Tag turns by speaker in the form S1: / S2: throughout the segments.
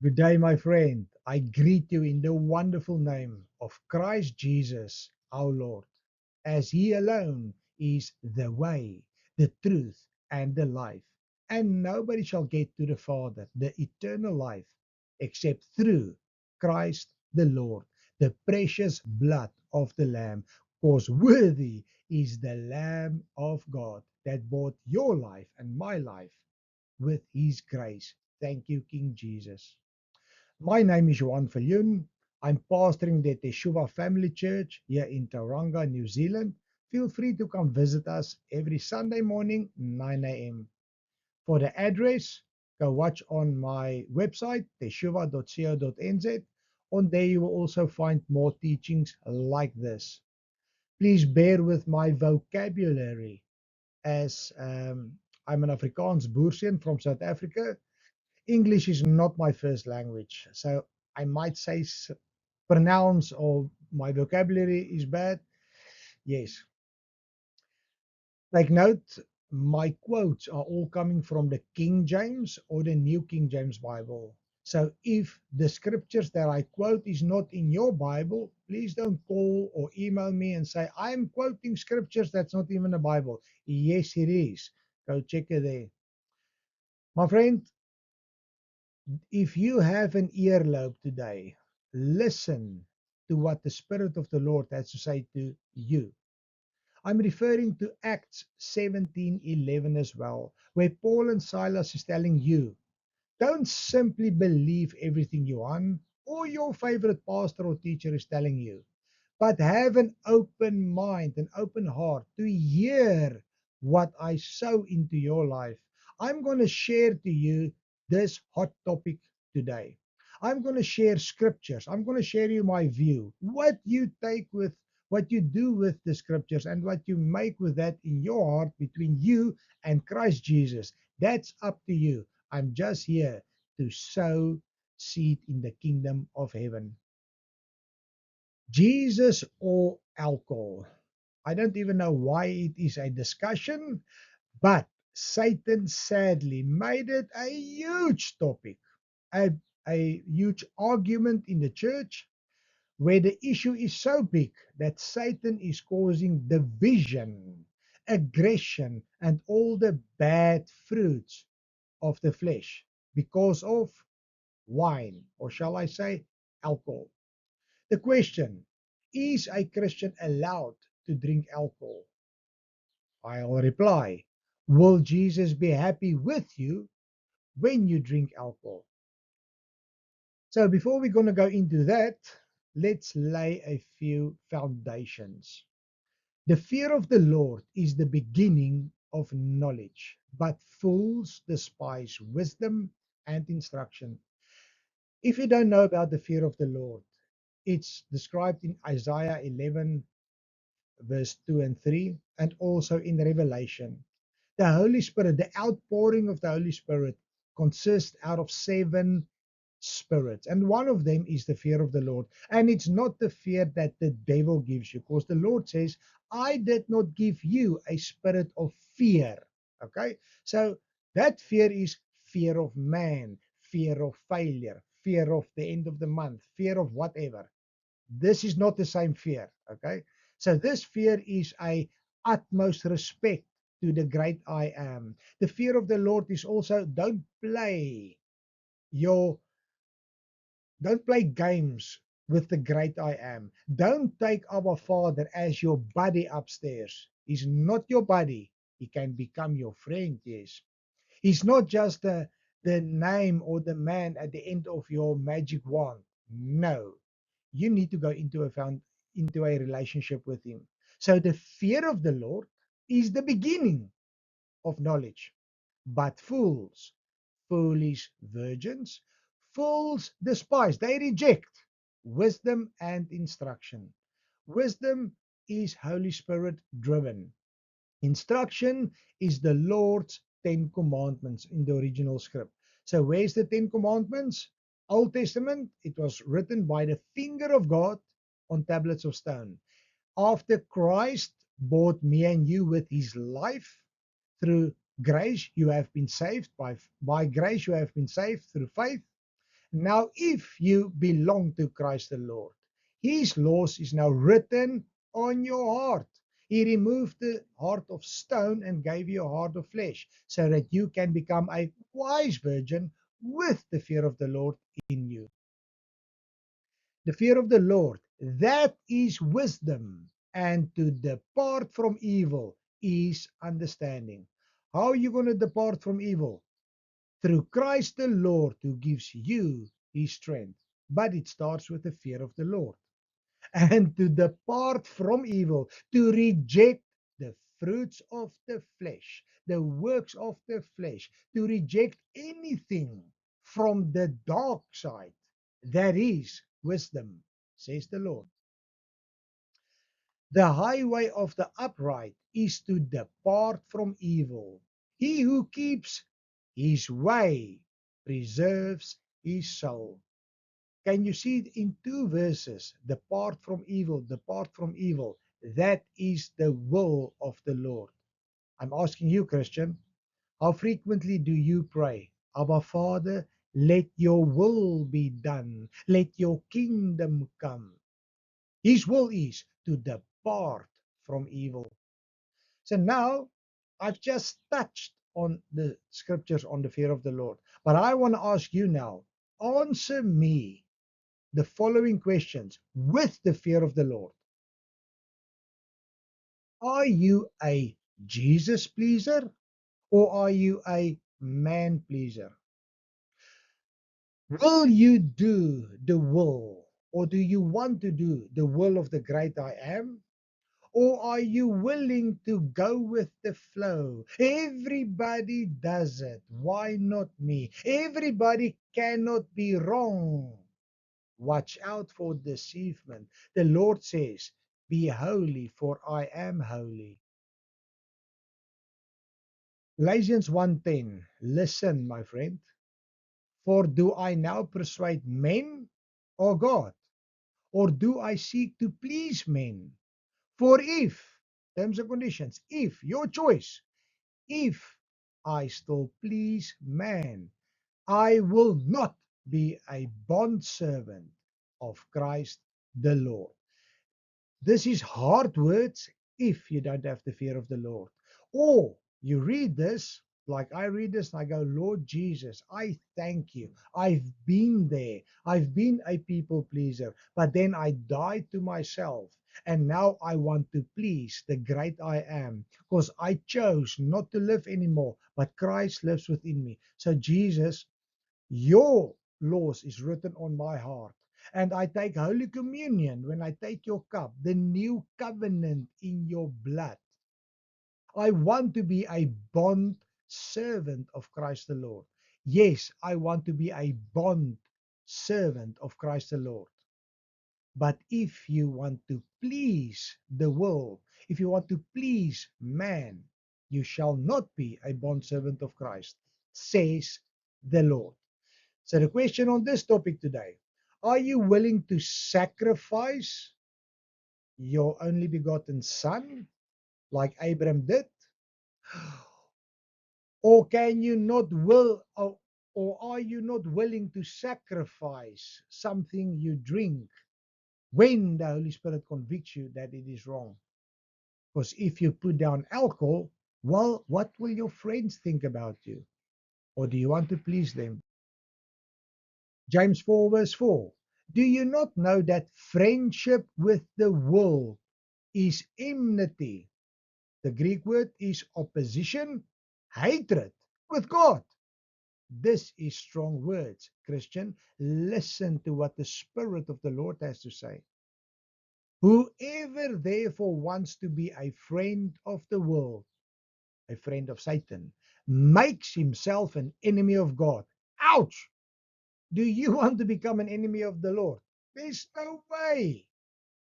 S1: Good day, my friend. I greet you in the wonderful name of Christ Jesus, our Lord, as He alone is the way, the truth, and the life. And nobody shall get to the Father, the eternal life, except through Christ the Lord, the precious blood of the Lamb. Because worthy is the Lamb of God that bought your life and my life with His grace. Thank you, King Jesus. My name is Johan Viljoen. I'm pastoring the Teshuva Family Church here in Tauranga, New Zealand. Feel free to come visit us every Sunday morning, 9 a.m. For the address, go watch on my website, teshuva.co.nz. On there, you will also find more teachings like this. Please bear with my vocabulary as I'm an Afrikaans boerseun from South Africa. English is not my first language, so I might say pronounce or my vocabulary is bad. Yes. Take note, my quotes are all coming from the King James or the New King James Bible. So if the scriptures that I quote is not in your Bible, please don't call or email me and say, I'm quoting scriptures that's not even a Bible. Yes, it is. Go check it there. My friend, if you have an earlobe today, listen to what the Spirit of the Lord has to say to you. I'm referring to Acts 17:11 as well, where Paul and Silas is telling you, don't simply believe everything you want or your favorite pastor or teacher is telling you, but have an open mind, an open heart to hear what I sow into your life. I'm going to share to you this hot topic today. I'm going to share scriptures. I'm going to share you my view. What you take with what you do with the scriptures and what you make with that in your heart between you and Christ Jesus. That's up to you. I'm just here to sow seed in the kingdom of heaven. Jesus or alcohol? I don't even know why it is a discussion, but Satan sadly made it a huge topic, a, a huge argument in the church where the issue is so big that Satan is causing division, aggression, and all the bad fruits of the flesh because of wine, or shall I say, alcohol. The question, is a Christian allowed to drink alcohol? I'll reply, will Jesus be happy with you when you drink alcohol? So before we're going to go into that, let's lay a few foundations. The fear of the Lord is the beginning of knowledge, but fools despise wisdom and instruction. If you don't know about the fear of the Lord, it's described in Isaiah 11 verse 2 and 3, and also in Revelation. The Holy Spirit, the outpouring of the Holy Spirit, consists out of seven spirits, and one of them is the fear of the Lord. And it's not the fear that the devil gives you, because the Lord says, I did not give you a spirit of fear. Okay, so that fear is fear of man, fear of failure, fear of the end of the month, fear of whatever. This is not the same fear. Okay. So this fear is a utmost respect to the great I am. The fear of the Lord is also your don't play games with the great I am. Don't take our Father as your buddy upstairs. He's not your buddy. He can become your friend, yes. He's not just the name or the man at the end of your magic wand. No, you need to go into a relationship with him. So the fear of the Lord is the beginning of knowledge. But fools, foolish virgins, fools despise, they reject wisdom and instruction. Wisdom is Holy Spirit driven. Instruction is the Lord's 10 commandments in the original script. So where's the 10 commandments? Old Testament, it was written by the finger of God on tablets of stone. After Christ bought me and you with his life through grace, you have been saved. By grace, you have been saved through faith. Now, if you belong to Christ the Lord, His laws is now written on your heart. He removed the heart of stone and gave you a heart of flesh so that you can become a wise virgin with the fear of the Lord in you. The fear of the Lord, that is wisdom, and to depart from evil is understanding. How are you going to depart from evil? Through Christ the Lord who gives you his strength. But it starts with the fear of the Lord. And to depart from evil, to reject the fruits of the flesh, the works of the flesh, to reject anything from the dark side. That is wisdom, says the Lord. The highway of the upright is to depart from evil. He who keeps his way preserves his soul. Can you see it in two verses? Depart from evil, depart from evil. That is the will of the Lord. I'm asking you, Christian, how frequently do you pray, Abba Father, let your will be done, let your kingdom come? His will is to depart from evil. So now I've just touched on the scriptures on the fear of the Lord. But I want to ask you now, answer me the following questions with the fear of the Lord. Are you a Jesus pleaser or are you a man pleaser? Will you do the will or do you want to do the will of the great I am? Or are you willing to go with the flow? Everybody does it. Why not me? Everybody cannot be wrong. Watch out for deceivement. The Lord says, be holy, for I am holy. Galatians 1:10. Listen, my friend. For do I now persuade men or God? Or do I seek to please men? For if, terms and conditions, if, your choice, if I still please man, I will not be a bondservant of Christ the Lord. This is hard words if you don't have the fear of the Lord. Or you read this, like I read this, and I go, Lord Jesus, I thank you. I've been there. I've been a people pleaser, but then I died to myself. And now I want to please the great I am because I chose not to live anymore, but Christ lives within me. So, Jesus, your laws is written on my heart. And I take Holy Communion when I take your cup, the new covenant in your blood. I want to be a bond servant of Christ the Lord. Yes, I want to be a bond servant of Christ the Lord. But if you want to please the world, if you want to please man, you shall not be a bond servant of Christ, says the Lord. So the question on this topic today, are you willing to sacrifice your only begotten son like Abraham did? Or can you not or are you not willing to sacrifice something you drink when the Holy Spirit convicts you that it is wrong? Because if you put down alcohol, well, what will your friends think about you? Or do you want to please them? James 4, verse 4. Do you not know that friendship with the world is enmity? The Greek word is opposition, hatred with God. This is strong words, Christian. Listen to what the Spirit of the Lord has to say. Whoever therefore wants to be a friend of the world, a friend of Satan, makes himself an enemy of God. Ouch! Do you want to become an enemy of the Lord? There's no way.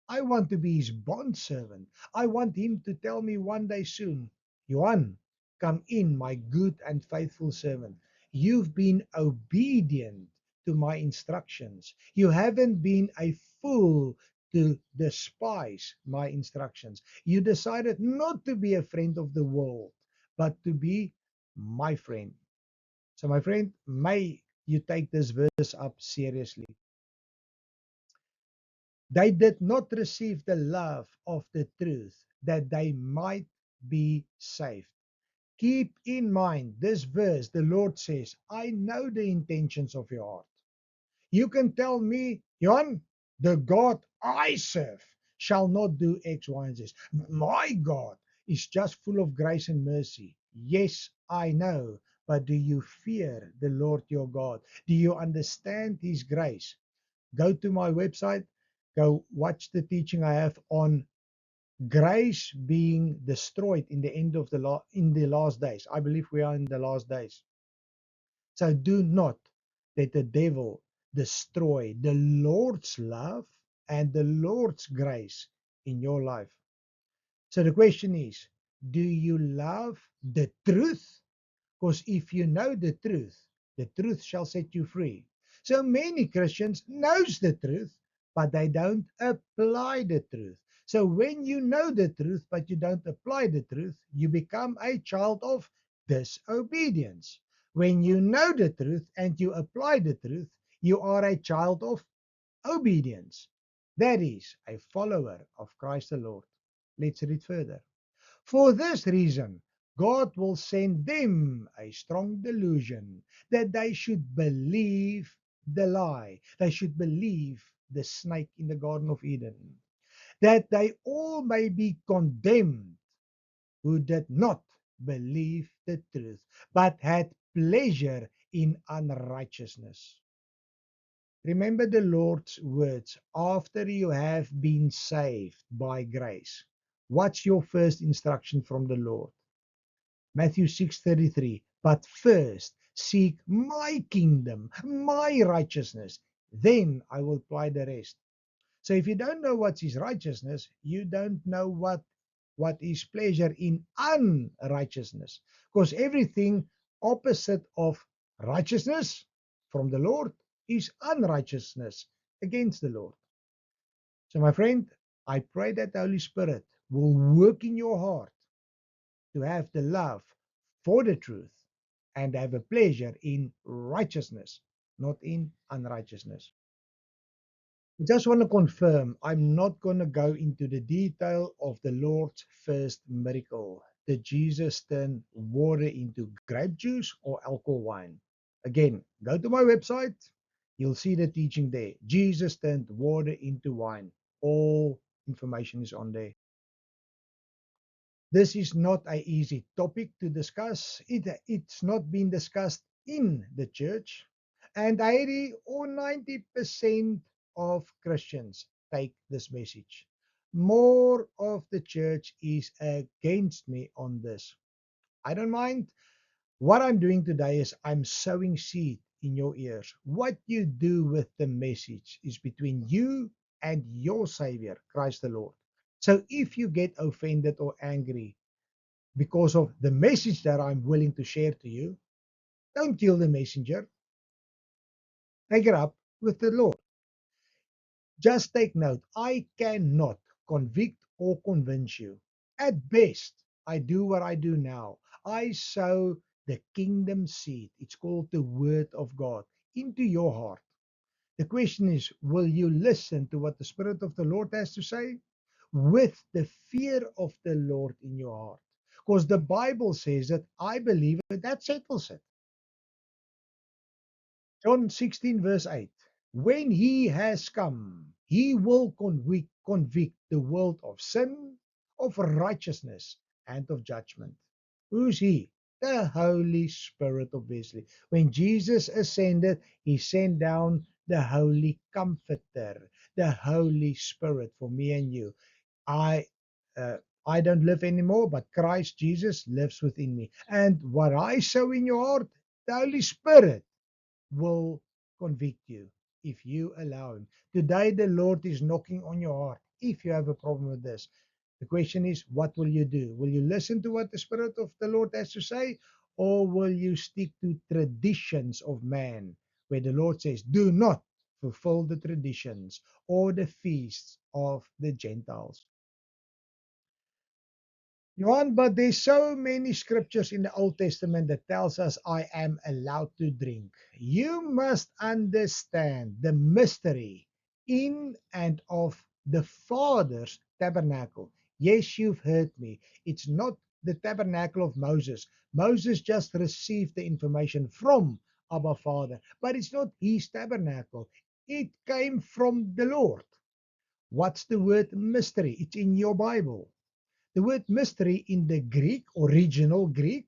S1: I want to be his bondservant. I want him to tell me one day soon, Johan, come in, my good and faithful servant. You've been obedient to my instructions. You haven't been a fool to despise my instructions. You decided not to be a friend of the world, but to be my friend. So, my friend, may you take this verse up seriously. They did not receive the love of the truth that they might be saved. Keep in mind this verse, the Lord says, I know the intentions of your heart. You can tell me, Johan, the God I serve shall not do X, Y, and Z. My God is just full of grace and mercy. Yes, I know. But do you fear the Lord your God? Do you understand his grace? Go to my website, go watch the teaching I have on grace being destroyed in the end of in the last days. I believe we are in the last days. So do not let the devil destroy the Lord's love and the Lord's grace in your life. So the question is, do you love the truth? Because if you know the truth shall set you free. So many Christians knows the truth, but they don't apply the truth. So when you know the truth, but you don't apply the truth, you become a child of disobedience. When you know the truth and you apply the truth, you are a child of obedience. That is a follower of Christ the Lord. Let's read further. For this reason, God will send them a strong delusion that they should believe the lie. They should believe the snake in the Garden of Eden. That they all may be condemned who did not believe the truth, but had pleasure in unrighteousness. Remember the Lord's words after you have been saved by grace. What's your first instruction from the Lord? Matthew 6:33. But first seek my kingdom, my righteousness. Then I will apply the rest. So if you don't know what's his righteousness, you don't know what is pleasure in unrighteousness. Because everything opposite of righteousness from the Lord is unrighteousness against the Lord. So my friend, I pray that the Holy Spirit will work in your heart to have the love for the truth and have a pleasure in righteousness, not in unrighteousness. I just want to confirm I'm not going to go into the detail of the Lord's first miracle. Did Jesus turn water into grape juice or alcohol wine? Again, go to my website. You'll see the teaching there. Jesus turned water into wine. All information is on there. This is not an easy topic to discuss. It's not been discussed in the church. And 80 or 90% of Christians take this message. More of the church is against me on this. I don't mind. What I'm doing today is I'm sowing seed in your ears. What you do with the message is between you and your Savior, Christ the Lord. So if you get offended or angry because of the message that I'm willing to share to you, don't kill the messenger. Take it up with the Lord. Just take note, I cannot convict or convince you. At best, I do what I do now. I sow the kingdom seed. It's called the word of God into your heart. The question is, will you listen to what the Spirit of the Lord has to say? With the fear of the Lord in your heart. Because the Bible says that I believe it, that settles it. John 16, verse 8. When he has come, he will convict the world of sin, of righteousness, and of judgment. Who's he? The Holy Spirit, obviously. When Jesus ascended, he sent down the Holy Comforter, the Holy Spirit for me and you. I uh, I don't live anymore, but Christ Jesus lives within me. And what I sow in your heart, the Holy Spirit will convict you if you allow him. Today, the Lord is knocking on your heart if you have a problem with this. The question is, what will you do? Will you listen to what the Spirit of the Lord has to say, or will you stick to traditions of man, where the Lord says, do not fulfill the traditions or the feasts of the Gentiles? Johan, but there's so many scriptures in the Old Testament that tells us I am allowed to drink. You must understand the mystery in and of the Father's tabernacle. Yes, you've heard me. It's not the tabernacle of Moses. Moses just received the information from Abba Father, but it's not his tabernacle. It came from the Lord. What's the word mystery? It's in your Bible. The word mystery in the Greek, original Greek,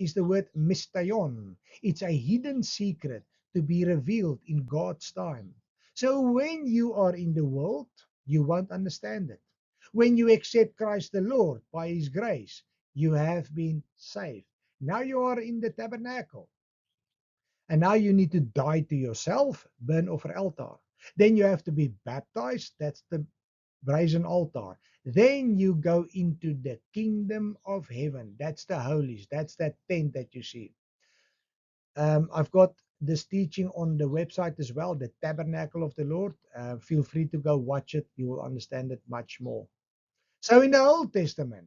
S1: is the word mysterion. It's a hidden secret to be revealed in God's time. So when you are in the world, you won't understand it. When you accept Christ the Lord by His grace, you have been saved. Now you are in the tabernacle. And now you need to die to yourself, burn offer altar. Then you have to be baptized. That's the brazen altar. Then you go into the kingdom of heaven. That's the holies. That's that tent that you see. I've got this teaching on the website as well, the Tabernacle of the Lord. Feel free to go watch it. You will understand it much more. So in the Old Testament,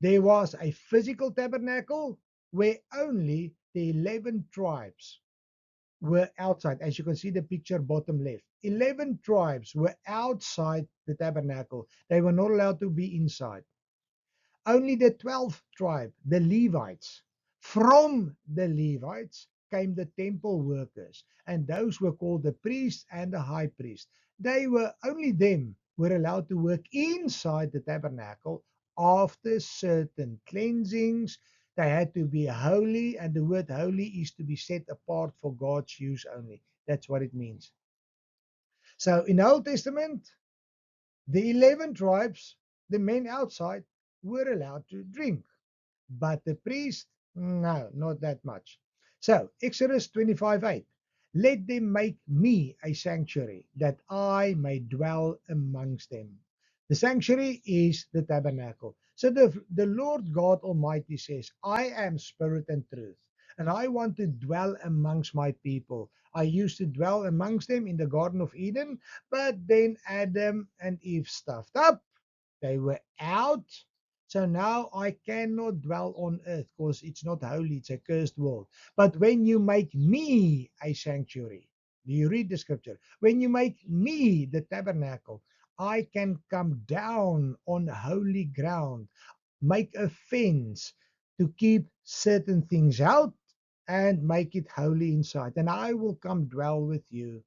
S1: there was a physical tabernacle where only the 11 tribes were outside. As you can see the picture bottom left, 11 tribes were outside the tabernacle. They were not allowed to be inside. Only the 12th tribe, the Levites, from the Levites came the temple workers, and those were called the priests and the high priest. They were only them were allowed to work inside the tabernacle after certain cleansings. They had to be holy, and the word holy is to be set apart for God's use only. That's what it means. So in the Old Testament, the 11 tribes, the men outside, were allowed to drink, but the priest, no, not that much. So, Exodus 25:8, let them make me a sanctuary that I may dwell amongst them. The sanctuary is the tabernacle. So, the Lord God Almighty says, I am spirit and truth, and I want to dwell amongst my people. I used to dwell amongst them in the Garden of Eden, but then Adam and Eve stuffed up. They were out. So now I cannot dwell on earth because it's not holy, it's a cursed world. But when you make me a sanctuary, do you read the scripture? When you make me the tabernacle, I can come down on holy ground, make a fence to keep certain things out and make it holy inside. And I will come dwell with you.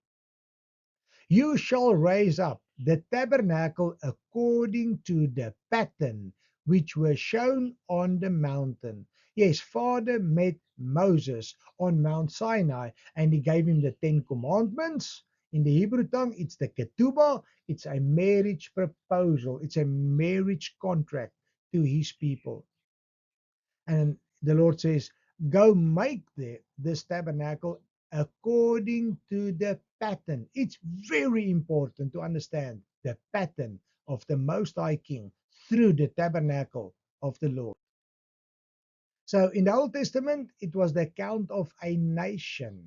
S1: You shall raise up the tabernacle according to the pattern which was shown on the mountain. Yes, Father met Moses on Mount Sinai and he gave him the 10 commandments. In the Hebrew tongue, it's the ketubah. It's a marriage proposal. It's a marriage contract to his people. And the Lord says, go make this tabernacle according to the pattern. It's very important to understand the pattern of the Most High King through the tabernacle of the Lord. So in the Old Testament, it was the account of a nation,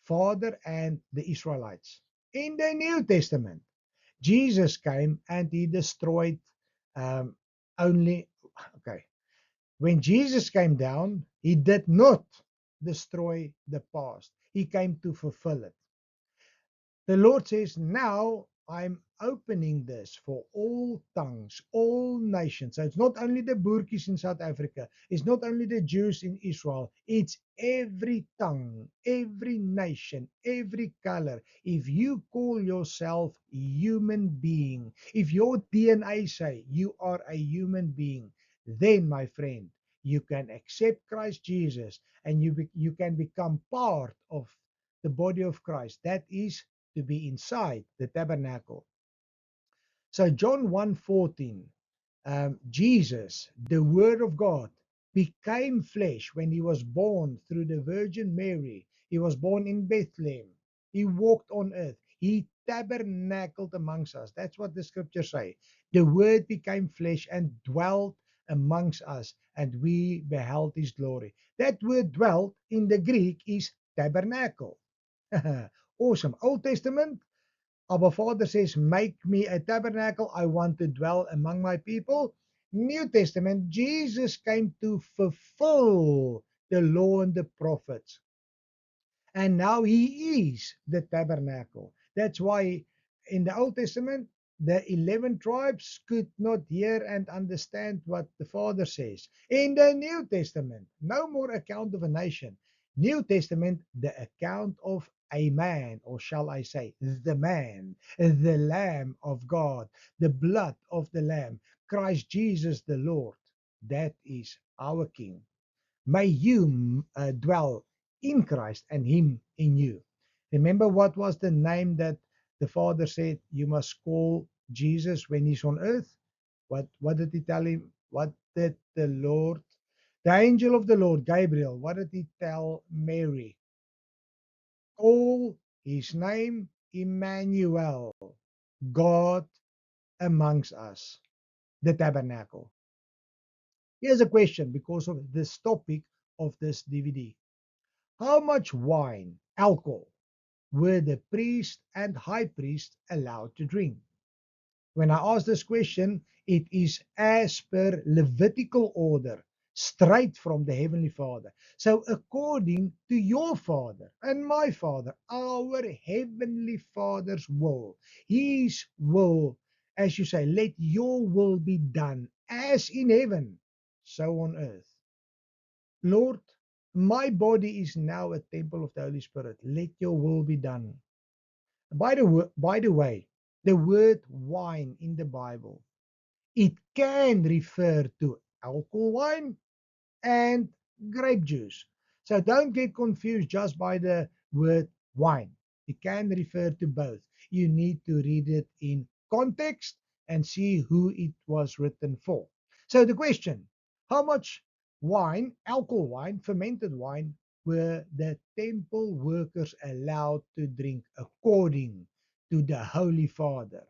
S1: Father and the Israelites. In the New Testament, Jesus came and he destroyed um, only, okay, when Jesus came down, he did not destroy the past. He came to fulfill it. The Lord says, now I'm opening this for all tongues, all nations. So it's not only the Boertjies in South Africa, it's not only the Jews in Israel, it's every tongue, every nation, every color. If you call yourself human being, if your DNA say you are a human being, then my friend, you can accept Christ Jesus and you can become part of the body of Christ. That is to be inside the tabernacle. So John 1:14, Jesus, the Word of God, became flesh when he was born through the Virgin Mary. He was born in Bethlehem. He walked on earth. He tabernacled amongst us. That's what the scriptures say. The Word became flesh and dwelt amongst us, and we beheld his glory. That word dwelt in the Greek is tabernacle. Awesome. Old Testament, our Father says, make me a tabernacle. I want to dwell among my people. New Testament, Jesus came to fulfill the law and the prophets. And now he is the tabernacle. That's why in the Old Testament, the 11 tribes could not hear and understand what the Father says. In the New Testament, no more account of a nation. New Testament, the account of a man, or shall I say, the man, the Lamb of God, the blood of the Lamb, Christ Jesus the Lord. That is our King. May you dwell in Christ and Him in you. Remember what was the name that the Father said you must call Jesus when He's on earth? What did He tell him? What did the Lord, the angel of the Lord, Gabriel, what did he tell Mary? Call His name Emmanuel, God amongst us, the tabernacle. Here's a question because of this topic of this DVD. How much wine, alcohol, were the priest and high priest allowed to drink? When I ask this question, it is as per Levitical order, straight from the Heavenly Father. So, according to your Father and my Father, our Heavenly Father's will, His will, as you say, let your will be done as in heaven, so on earth. Lord, my body is now a temple of the Holy Spirit. Let your will be done. By the way, the word wine in the Bible, it can refer to alcohol wine and grape juice. So don't get confused just by the word wine. It can refer to both. You need to read it in context and see who it was written for. So the question, how much wine, alcohol wine, fermented wine, were the temple workers allowed to drink according to the Holy Father?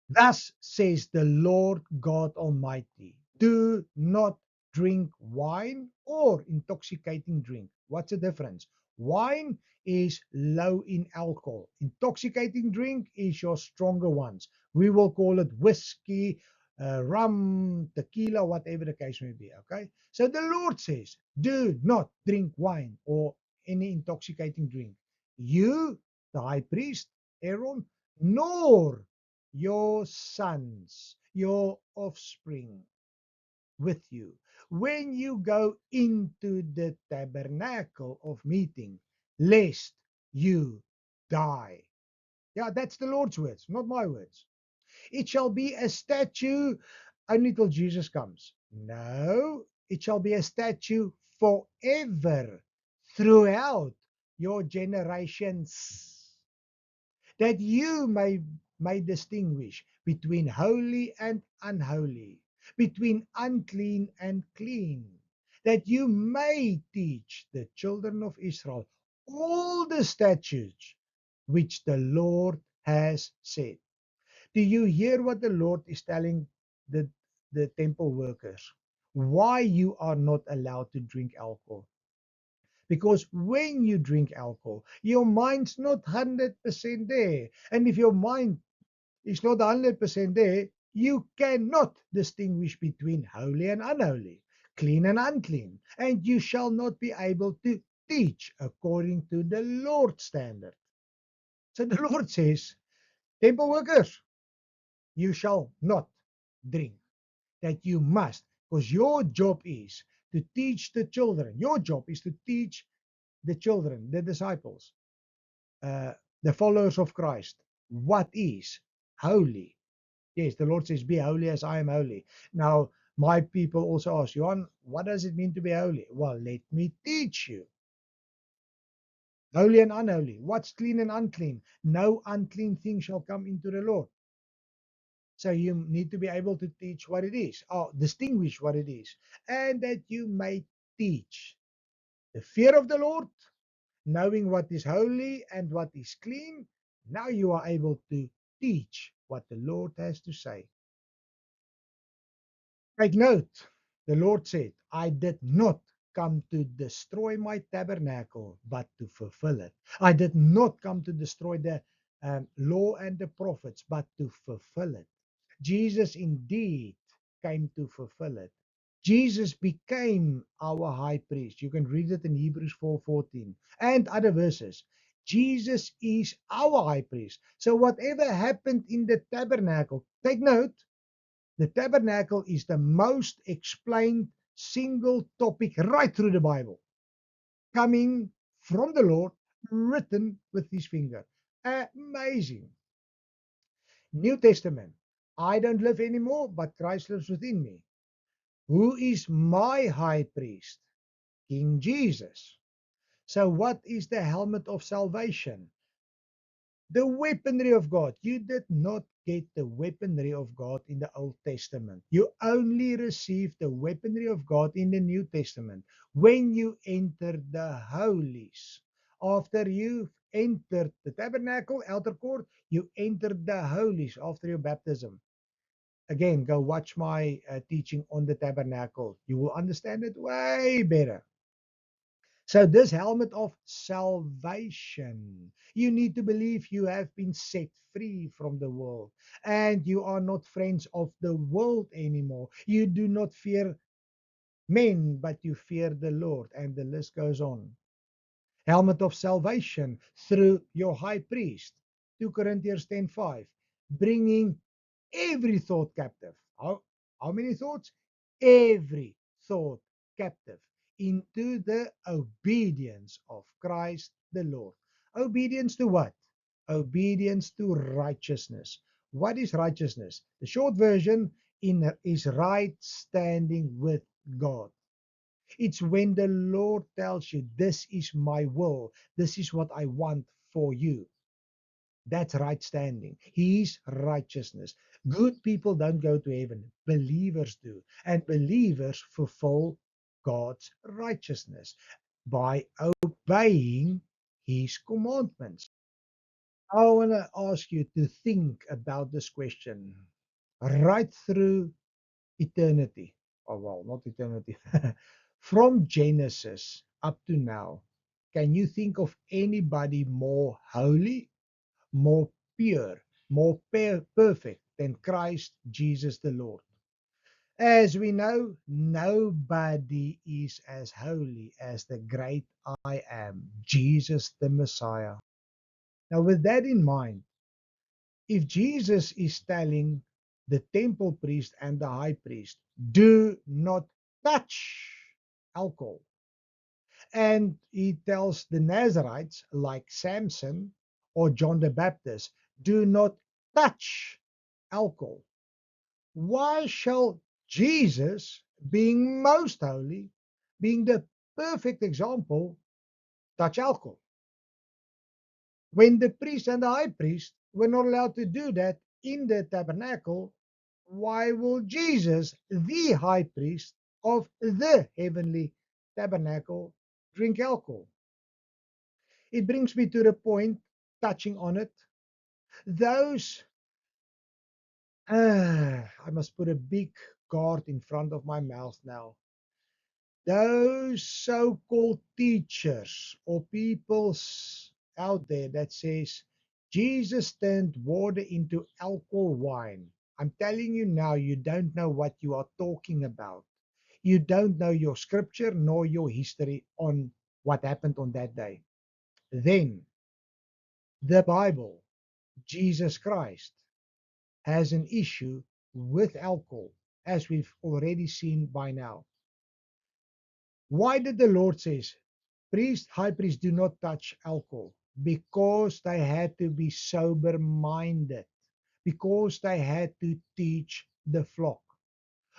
S1: Thus says the Lord God Almighty, do not drink wine or intoxicating drink. What's the difference? Wine is low in alcohol. Intoxicating drink is your stronger ones. We will call it whiskey, rum, tequila, whatever the case may be. Okay. So the Lord says, do not drink wine or any intoxicating drink. You, the high priest, Aaron, nor your sons, your offspring with you. When you go into the tabernacle of meeting, lest you die. Yeah, that's the Lord's words, not my words. It shall be a statue only till Jesus comes. No, it shall be a statue forever throughout your generations, that you may distinguish between holy and unholy, between unclean and clean, that you may teach the children of Israel all the statutes which the Lord has said. Do you hear what the Lord is telling the temple workers? Why you are not allowed to drink alcohol? Because when you drink alcohol, your mind's not 100% there. And if your mind is not 100% there, you cannot distinguish between holy and unholy, clean and unclean. And you shall not be able to teach according to the Lord's standard. So the Lord says, temple workers, you shall not drink. That you must, because your job is to teach the children. Your job is to teach the children, the disciples, uh, the followers of Christ, what is holy. Yes, the Lord says, be holy as I am holy. Now, my people also ask, Johan, what does it mean to be holy? Well, let me teach you. Holy and unholy. What's clean and unclean? No unclean thing shall come into the Lord. So you need to be able to teach what it is, or distinguish what it is, and that you may teach the fear of the Lord, knowing what is holy and what is clean. Now you are able to teach what the Lord has to say. Take note, the Lord said, I did not come to destroy my tabernacle, but to fulfill it. I did not come to destroy the law and the prophets, but to fulfill it. Jesus indeed came to fulfill it. Jesus became our high priest. You can read it in Hebrews 4:14 and other verses. Jesus is our high priest. So whatever happened in the tabernacle, take note, the tabernacle is the most explained single topic right through the Bible, coming from the Lord, written with his finger. Amazing. New Testament. I don't live anymore, but Christ lives within me. Who is my high priest? King Jesus. So, what is the helmet of salvation? The weaponry of God. You did not get the weaponry of God in the Old Testament. You only received the weaponry of God in the New Testament when you enter the holies. After you've entered the tabernacle, outer court, you entered the holies after your baptism. Again, go watch my teaching on the tabernacle. You will understand it way better. So, this helmet of salvation, you need to believe you have been set free from the world and you are not friends of the world anymore. You do not fear men, but you fear the Lord, and the list goes on. Helmet of salvation through your high priest, 2 Corinthians 10:5, bringing every thought captive. How many thoughts? Every thought captive into the obedience of Christ the Lord. Obedience to what? Obedience to righteousness. What is righteousness? The short version is right standing with God. It's when the Lord tells you, this is my will, this is what I want for you. That's right standing. His righteousness. Good people don't go to heaven, believers do. And believers fulfill God's righteousness by obeying his commandments. I want to ask you to think about this question right through eternity. Oh, well, not eternity. From Genesis up to now, can you think of anybody more holy, more pure, more perfect than Christ Jesus the Lord? As we know, nobody is as holy as the great I am, Jesus the Messiah. Now, with that in mind, if Jesus is telling the temple priest and the high priest, do not touch alcohol, and he tells the Nazarites, like Samson or John the Baptist, do not touch alcohol, why shall Jesus, being most holy, being the perfect example, touch alcohol? When the priest and the high priest were not allowed to do that in the tabernacle, why will Jesus, the high priest of the heavenly tabernacle, drink alcohol? It brings me to the point, touching on it. Those, I must put a big guard in front of my mouth now. Those so-called teachers or people out there that says Jesus turned water into alcohol wine. I'm telling you now, you don't know what you are talking about. You don't know your scripture nor your history on what happened on that day. Then the Bible, Jesus Christ, has an issue with alcohol, as we've already seen by now. Why did the Lord says, priest, high priest, do not touch alcohol? Because they had to be sober minded, because they had to teach the flock.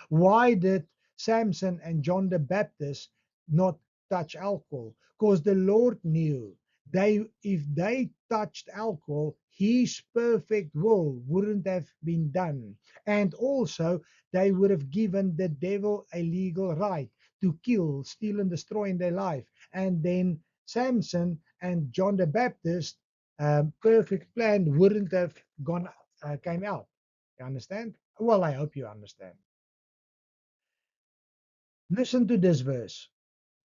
S1: Why did Samson and John the Baptist not touch alcohol? Because the Lord knew if they touched alcohol, his perfect will wouldn't have been done. And also they would have given the devil a legal right to kill, steal, and destroy in their life. And then Samson and John the Baptist perfect plan wouldn't have gone came out. You understand? Well, I hope you understand. Listen to this verse.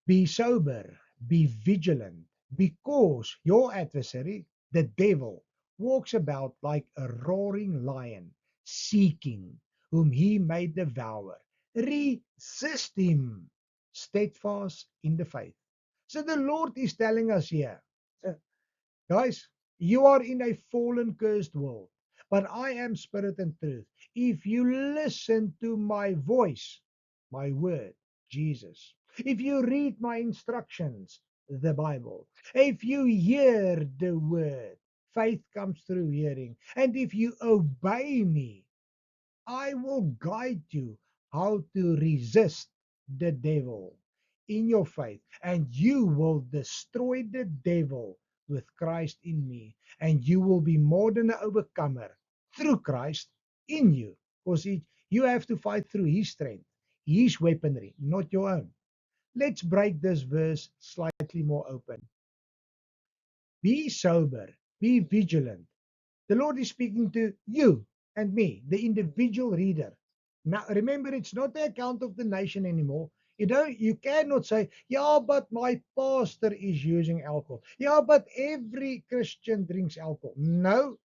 S1: Be sober, be vigilant, because your adversary, the devil, walks about like a roaring lion, seeking whom he may devour. Resist him, steadfast in the faith. So the Lord is telling us here, uh, guys, you are in a fallen, cursed world, but I am spirit and truth. If you listen to my voice, my word, Jesus, if you read my instructions, the Bible, if you hear the word, faith comes through hearing, and if you obey me, I will guide you how to resist the devil in your faith, and you will destroy the devil with Christ in me, and you will be more than an overcomer through Christ in you. Because you have to fight through his strength, his weaponry, not your own. Let's break this verse slightly more open. Be sober, be vigilant. The Lord is speaking to you and me, the individual reader. Now, remember, it's not the account of the nation anymore. You cannot say, yeah, but my pastor is using alcohol. Yeah, but every Christian drinks alcohol. No,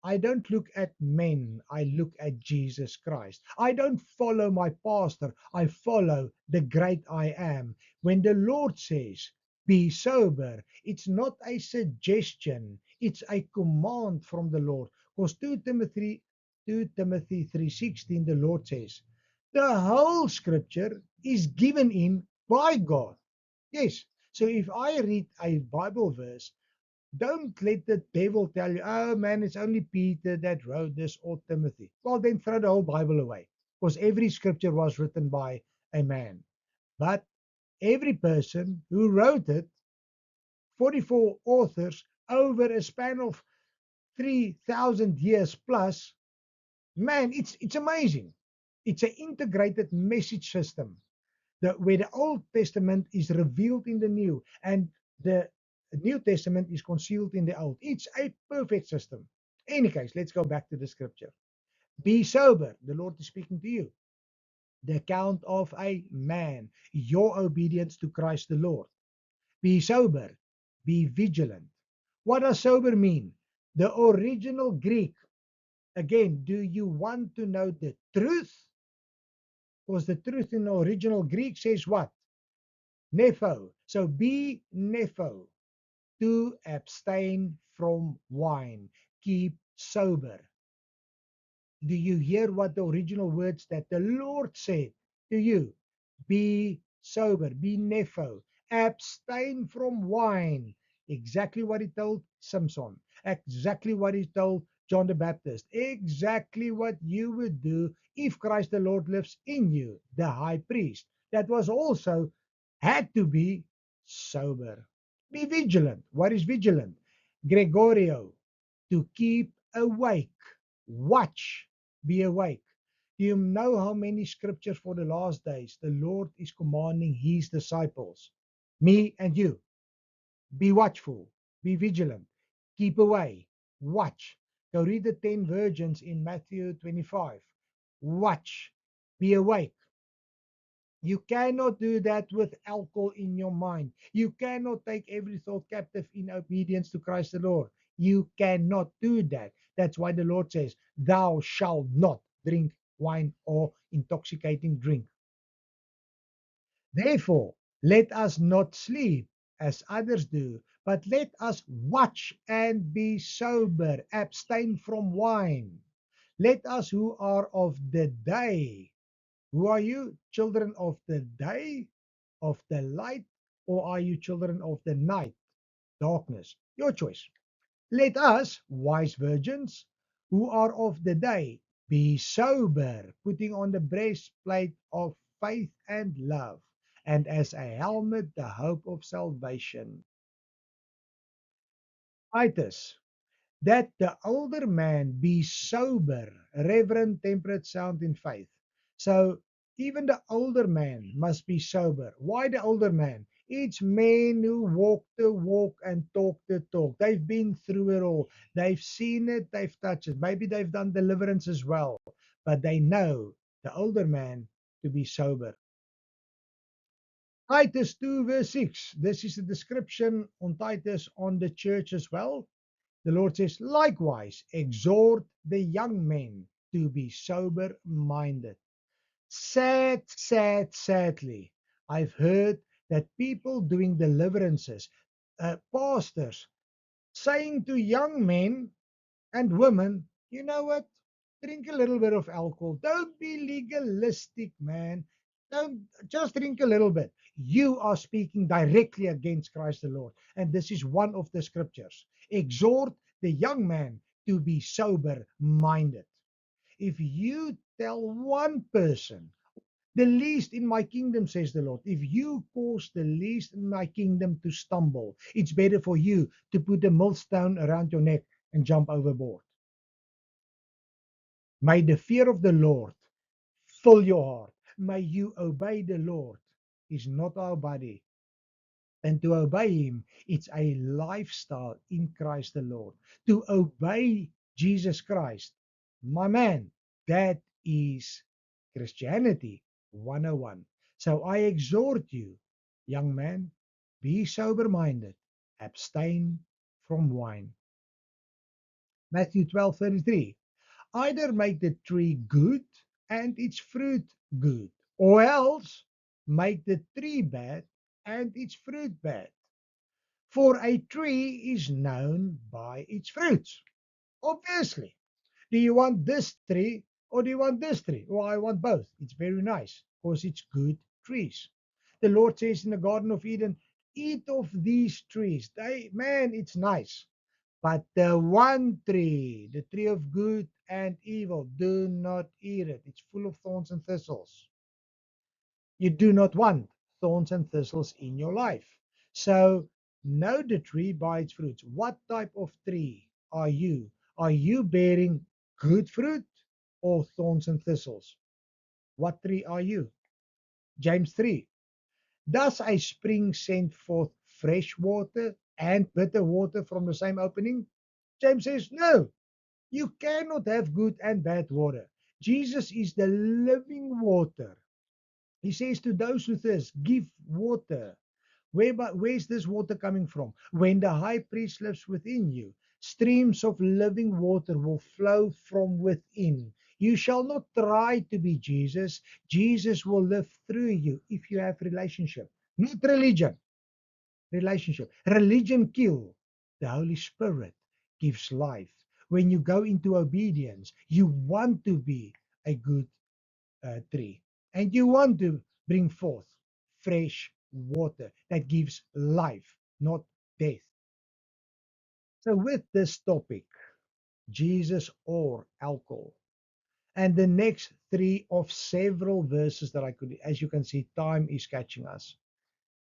S1: I don't look at men. I look at Jesus Christ. I don't follow my pastor. I follow the great I am. When the Lord says, be sober, it's not a suggestion. It's a command from the Lord. Because 2 Timothy 3:16, the Lord says, the whole scripture is given in by God. Yes. So if I read a Bible verse, don't let the devil tell you, oh man, it's only Peter that wrote this or Timothy. Well, then throw the whole Bible away. Because every scripture was written by a man. But every person who wrote it, 44 authors over a span of 3,000 years plus, man, it's amazing. It's an integrated message system where the Old Testament is revealed in the New, and the New Testament is concealed in the Old. It's a perfect system. Any case, let's go back to the scripture. Be sober. The Lord is speaking to you. The account of a man, your obedience to Christ the Lord. Be sober. Be vigilant. What does sober mean? The original Greek. Again, do you want to know the truth? Because the truth in the original Greek says what? Nepho. So be nepho, to abstain from wine. Keep sober. Do you hear what the original words that the Lord said to you? Be sober, be nepho, abstain from wine. Exactly what he told Samson, exactly what he told John the Baptist, exactly what you would do if Christ the Lord lives in you, the high priest. That was also had to be sober. Be vigilant. What is vigilant? Gregorio, to keep awake. Watch, be awake. Do you know how many scriptures for the last days the Lord is commanding his disciples, me and you? Be watchful, be vigilant, keep away, watch. Go read the 10 virgins in Matthew 25. Watch, be awake. You cannot do that with alcohol in your mind. You cannot take every thought captive in obedience to Christ the Lord. You cannot do that. That's why the Lord says, thou shalt not drink wine or intoxicating drink. Therefore, let us not sleep as others do, but let us watch and be sober, abstain from wine. Let us who are of the day. Who are you? Children of the day, of the light, or are you children of the night, darkness? Your choice. Let us, wise virgins, who are of the day, be sober, putting on the breastplate of faith and love, and as a helmet, the hope of salvation. Titus, that the older man be sober, reverent, temperate, sound in faith. So even the older man must be sober. Why the older man? It's men who walk the walk and talk the talk. They've been through it all. They've seen it, they've touched it. Maybe they've done deliverance as well, but they know the older man to be sober. Titus 2, verse 6. This is a description on Titus on the church as well. The Lord says, likewise, exhort the young men. to be sober-minded. Sadly, I've heard that people doing deliverances, pastors, saying to young men and women, you know what? Drink a little bit of alcohol. Don't be legalistic, man. Don't just drink a little bit. You are speaking directly against Christ the Lord. And this is one of the scriptures. Exhort the young man to be sober minded. If you tell one person, the least in my kingdom, says the Lord, if you cause the least in my kingdom to stumble, it's better for you to put a millstone around your neck and jump overboard. May the fear of the Lord fill your heart. May you obey the Lord. He's not our body. And to obey him, it's a lifestyle in Christ the Lord. To obey Jesus Christ, my man, that is Christianity 101. So I exhort you, young man, be sober minded, abstain from wine. Matthew 12:33. Either make the tree good and its fruit good, or else make the tree bad and its fruit bad. For a tree is known by its fruits. Obviously. Do you want this tree or do you want this tree? Well, I want both. It's very nice because it's good trees. The Lord says in the Garden of Eden, eat of these trees. Man, it's nice. But the one tree, the tree of good and evil, do not eat it. It's full of thorns and thistles. You do not want thorns and thistles in your life. So know the tree by its fruits. What type of tree are you? Are you bearing good fruit or thorns and thistles? What tree are you? James 3. Does a spring send forth fresh water and bitter water from the same opening? James says, no, you cannot have good and bad water. Jesus is the living water. He says to those who thirst, give water. Where's this water coming from? When the high priest lives within you, streams of living water will flow from within. You shall not try to be Jesus. Jesus will live through you if you have relationship, not religion. Relationship. Religion kills. The Holy Spirit gives life. When you go into obedience, you want to be a good tree. And you want to bring forth fresh water that gives life, not death. So, with this topic, Jesus or alcohol, and the next three of several verses that I could, as you can see, time is catching us.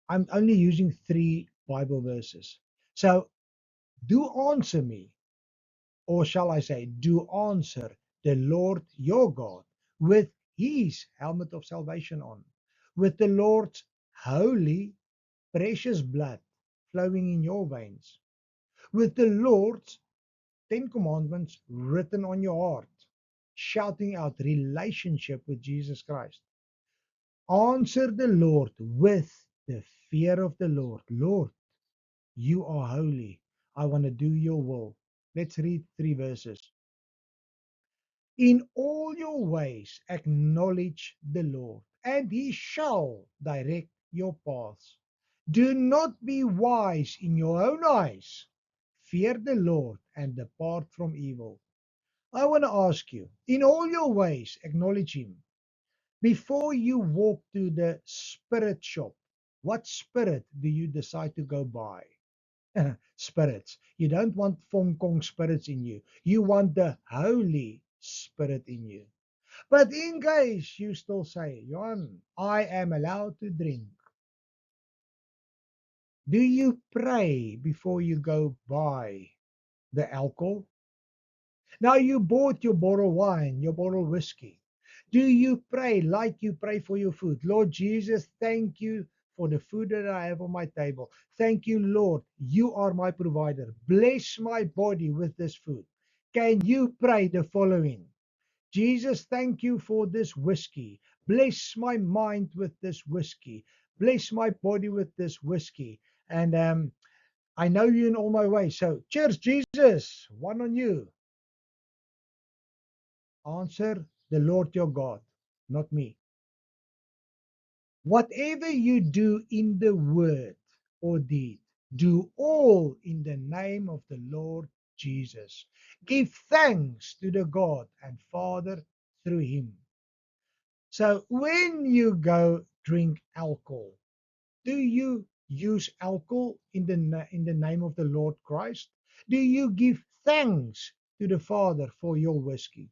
S1: I'm only using three Bible verses. So, do answer me, or shall I say, do answer the Lord your God with his helmet of salvation on, with the Lord's holy, precious blood flowing in your veins, with the Lord's 10 commandments written on your heart, shouting out relationship with Jesus Christ. Answer the Lord with the fear of the Lord. Lord, you are holy. I want to do your will. Let's read three verses. In all your ways acknowledge the Lord, and he shall direct your paths. Do not be wise in your own eyes. Fear the Lord and depart from evil. I want to ask you, in all your ways, acknowledge him. Before you walk to the spirit shop, what spirit do you decide to go buy? Spirits. You don't want Fong Kong spirits in you. You want the Holy Spirit in you. But in case you still say, Johan, I am allowed to drink. Do you pray before you go buy the alcohol? Now you bought your bottle of wine, your bottle of whiskey. Do you pray like you pray for your food? Lord Jesus, thank you for the food that I have on my table. Thank you, Lord. You are my provider. Bless my body with this food. Can you pray the following? Jesus, thank you for this whiskey. Bless my mind with this whiskey. Bless my body with this whiskey. And I know you in all my ways. So cheers, Jesus. One on you. Answer, the Lord your God, not me. Whatever you do in the word or deed, do all in the name of the Lord Jesus. Give thanks to the God and Father through him. So when you go drink alcohol, do you use alcohol in in the name of the Lord Christ? Do you give thanks to the Father for your whiskey?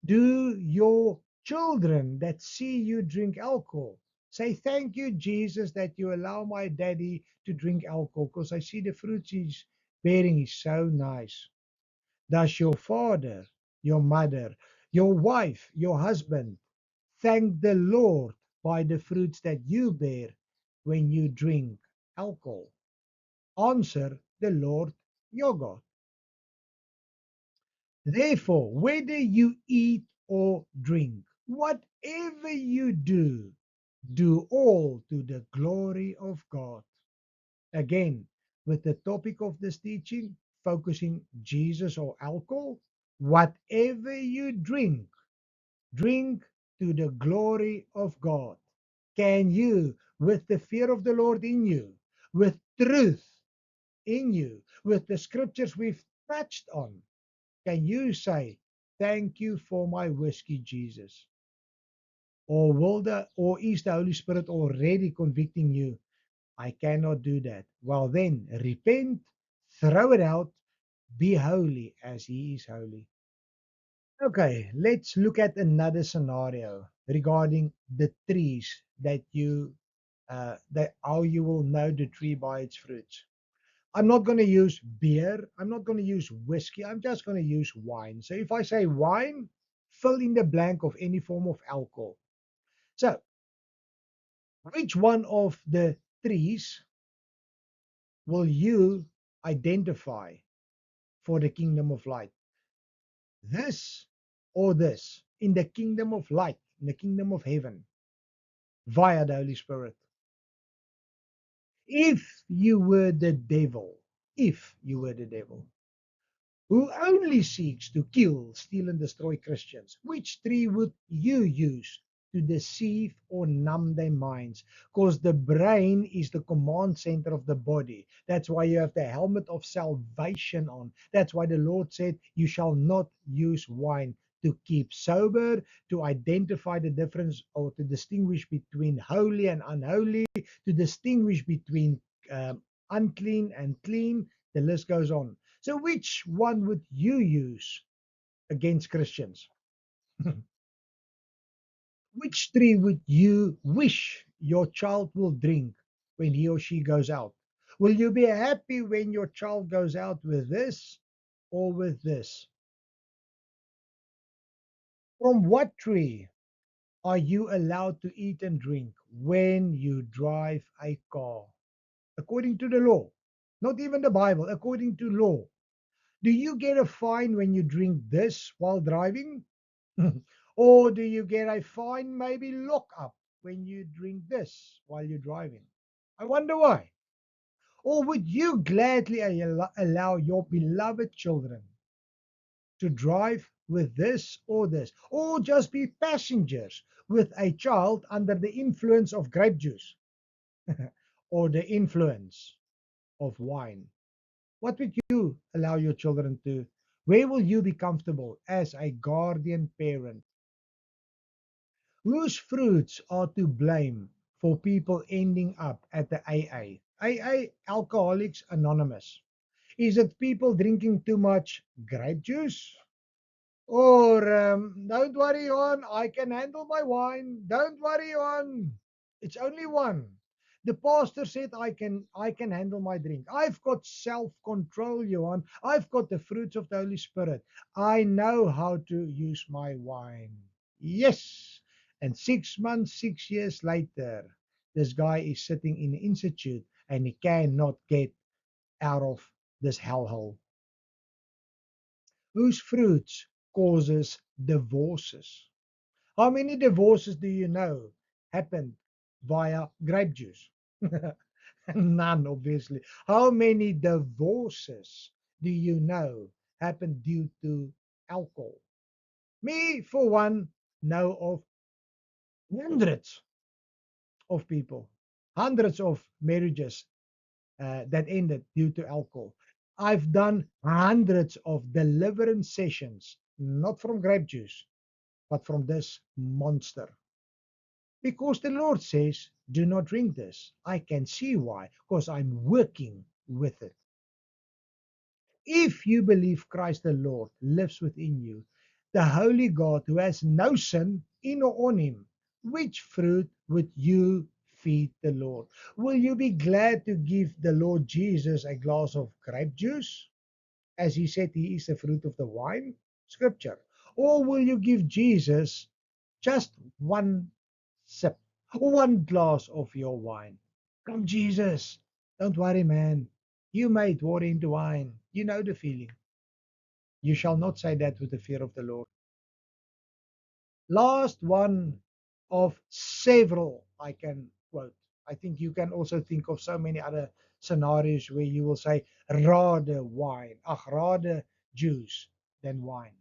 S1: Do your children that see you drink alcohol say, "Thank you, Jesus, that you allow my daddy to drink alcohol because I see the fruits he's bearing is so nice"? Does your father, your mother, your wife, your husband thank the Lord by the fruits that you bear when you drink alcohol? Answer, the Lord your God. Therefore, whether you eat or drink, whatever you do, do all to the glory of God. Again, with the topic of this teaching, focusing Jesus or alcohol, whatever you drink, drink to the glory of God. Can you, with the fear of the Lord in you, with truth in you, with the scriptures we've touched on, can you say, "Thank you for my whiskey, Jesus"? Or is the Holy Spirit already convicting you? I cannot do that. Well, then repent, throw it out, be holy as He is holy. Okay, let's look at another scenario regarding the trees that that how you will know the tree by its fruits. I'm not going to use beer. I'm not going to use whiskey. I'm just going to use wine. So if I say wine, fill in the blank of any form of alcohol. So, which one of the trees will you identify for the kingdom of light? This or this in the kingdom of light, in the kingdom of heaven, via the Holy Spirit. If you were the devil, if you were the devil, who only seeks to kill, steal, and destroy Christians, which tree would you use to deceive or numb their minds? Because the brain is the command center of the body. That's why you have the helmet of salvation on. That's why the Lord said, "You shall not use wine." To keep sober, to identify the difference or to distinguish between holy and unholy, to distinguish between unclean and clean. The list goes on. So, which one would you use against Christians? Which tree would you wish your child will drink when he or she goes out? Will you be happy when your child goes out with this or with this? From what tree are you allowed to eat and drink when you drive a car? According to the law, not even the Bible, according to law. Do you get a fine when you drink this while driving? Or do you get a fine, maybe lock up, when you drink this while you're driving? I wonder why. Or would you gladly allow your beloved children to drive with this or this? Or just be passengers with a child under the influence of grape juice or the influence of wine? What would you allow your children to? Where will you be comfortable as a guardian parent? Whose fruits are to blame for people ending up at the AA? AA, Alcoholics Anonymous. Is it people drinking too much grape juice? Or, don't worry on, I can handle my wine. Don't worry on. It's only one. The pastor said I can handle my drink. I've got self-control, Johan. I've got the fruits of the Holy Spirit. I know how to use my wine. Yes. And 6 months, 6 years later, this guy is sitting in an institute and he cannot get out of this hellhole. Whose fruits causes divorces? How many divorces do you know happened via grape juice? None, obviously. How many divorces do you know happened due to alcohol? Me, for one, know of hundreds of people, hundreds of marriages that ended due to alcohol. I've done hundreds of deliverance sessions, not from grape juice, but from this monster. Because the Lord says, do not drink this. I can see why, because I'm working with it. If you believe Christ the Lord lives within you, the Holy God who has no sin in or on him, which fruit would you feed the Lord? Will you be glad to give the Lord Jesus a glass of grape juice, as he said he is the fruit of the wine? Scripture. Or will you give Jesus just one sip, one glass of your wine? Come, Jesus. Don't worry, man. You made water into wine. You know the feeling. You shall not say that with the fear of the Lord. Last one of several I can quote. I think you can also think of so many other scenarios where you will say, rather wine, ach, rather juice than wine.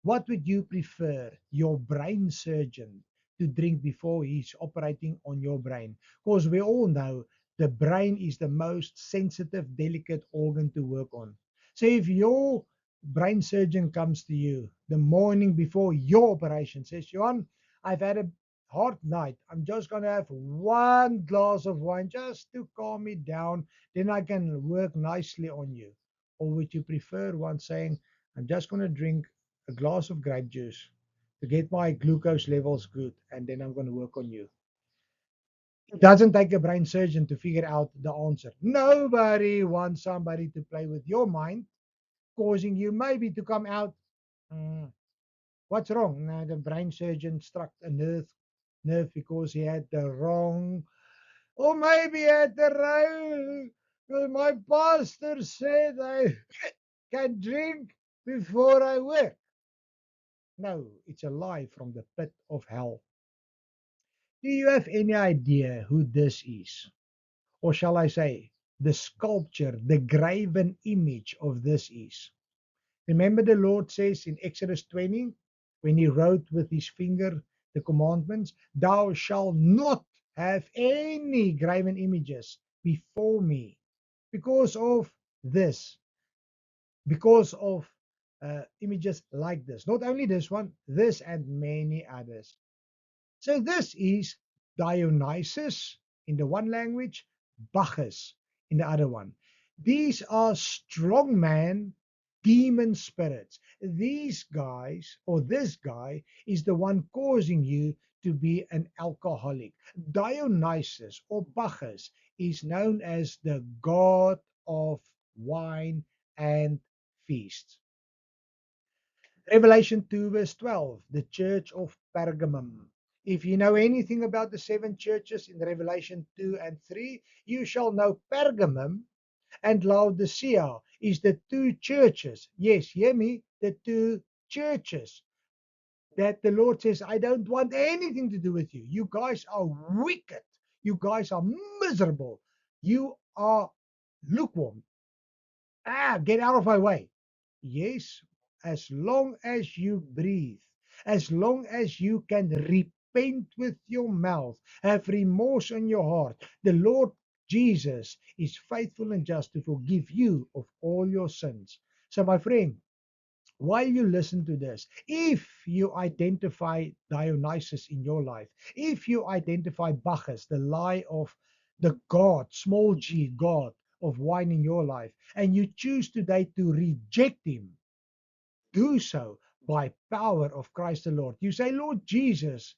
S1: What would you prefer your brain surgeon to drink before he's operating on your brain? Because we all know the brain is the most sensitive, delicate organ to work on. So if your brain surgeon comes to you the morning before your operation, says, Johan, I've had a hard night. I'm just going to have one glass of wine just to calm me down. Then I can work nicely on you. Or would you prefer one saying, I'm just going to drink a glass of grape juice to get my glucose levels good, and then I'm going to work on you? It doesn't take a brain surgeon to figure out the answer. Nobody wants somebody to play with your mind, causing you maybe to come out. "Mm, what's wrong?" Now, the brain surgeon struck a nerve because he had the wrong, or maybe he had the right. Well, my pastor said I can drink before I work. No, it's a lie from the pit of hell. Do you have any idea who this is? Or shall I say, the sculpture, the graven image of this is? Remember, the Lord says in Exodus 20, when he wrote with his finger the commandments, thou shalt not have any graven images before me. Because of this, because of images like this. Not only this one, this and many others. So this is Dionysus in the one language, Bacchus in the other one. These are strongman demon spirits. These guys, or this guy, is the one causing you to be an alcoholic. Dionysus or Bacchus is known as the god of wine and feasts. Revelation 2, verse 12, the church of Pergamum. If you know anything about the seven churches in Revelation 2 and 3, you shall know Pergamum and Laodicea is the two churches. Yes, hear me, the two churches that the Lord says, I don't want anything to do with you. You guys are wicked. You guys are miserable. You are lukewarm. Get out of my way. Yes, as long as you breathe, as long as you can repent with your mouth, have remorse in your heart, the Lord Jesus is faithful and just to forgive you of all your sins. So, my friend, while you listen to this, if you identify Dionysus in your life, if you identify Bacchus, the lie of the God, small g, God of wine in your life, and you choose today to reject him, do so by power of Christ the Lord. You say, Lord Jesus,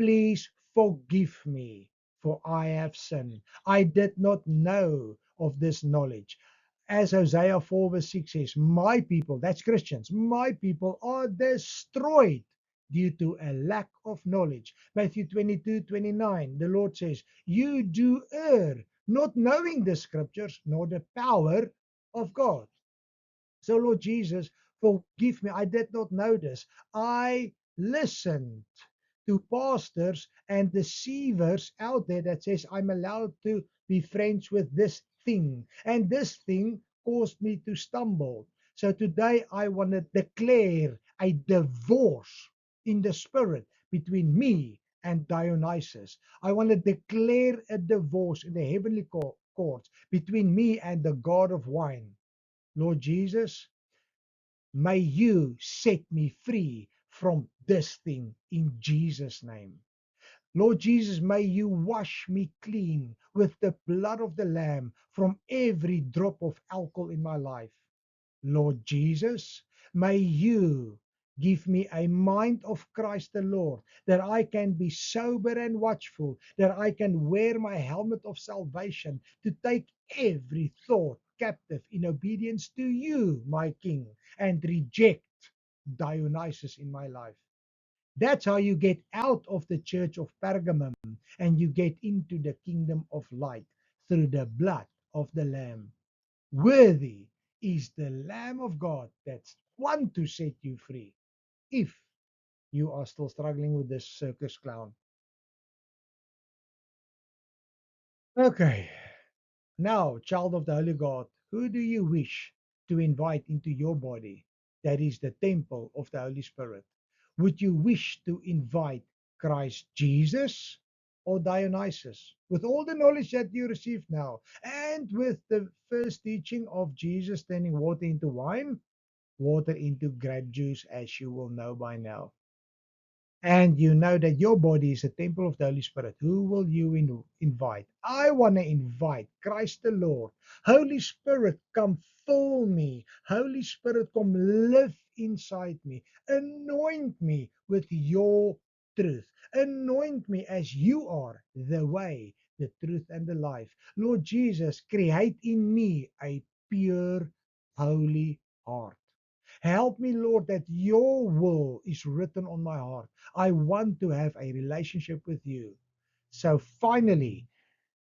S1: please forgive me, for I have sinned. I did not know of this knowledge. As Hosea 4 verse 6 says, my people, that's Christians, my people are destroyed due to a lack of knowledge. Matthew 22:29, the Lord says, you do err, not knowing the scriptures nor the power of God. So, Lord Jesus, forgive me. I did not know this. I listened to pastors and deceivers out there that says I'm allowed to be friends with this thing, and this thing caused me to stumble. So today I want to declare a divorce in the spirit between me and Dionysus. I want to declare a divorce in the heavenly courts between me and the God of wine. Lord Jesus, may you set me free from this thing in Jesus' name. Lord Jesus, may you wash me clean with the blood of the Lamb from every drop of alcohol in my life. Lord Jesus, may you give me a mind of Christ the Lord, that I can be sober and watchful, that I can wear my helmet of salvation to take every thought captive in obedience to you, my King, and reject Dionysus in my life. That's how you get out of the church of Pergamum and you get into the kingdom of light through the blood of the Lamb. Worthy is the Lamb of God that's one to set you free. If you are still struggling with this circus clown. Okay, now, child of the Holy God, who do you wish to invite into your body that is the temple of the Holy Spirit? Would you wish to invite Christ Jesus or Dionysus? With all the knowledge that you receive now, and with the first teaching of Jesus turning water into wine, water into grape juice, as you will know by now, and you know that your body is a temple of the Holy Spirit, who will you invite? I want to invite Christ the Lord. Holy Spirit, come fill me. Holy Spirit, come live inside me. Anoint me with your truth. Anoint me as you are the way, the truth, and the life. Lord Jesus, create in me a pure, holy heart. Help me, Lord, that your will is written on my heart. I want to have a relationship with you. So finally,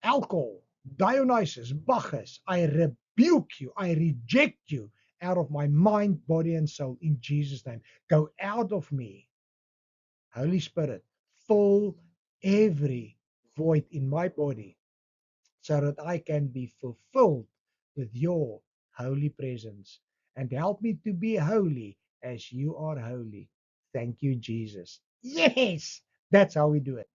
S1: alcohol, Dionysus, Bacchus, I rebuke you. I reject you out of my mind, body, and soul in Jesus' name. Go out of me. Holy Spirit, fill every void in my body so that I can be fulfilled with your holy presence. And help me to be holy as you are holy. Thank you, Jesus. Yes, that's how we do it.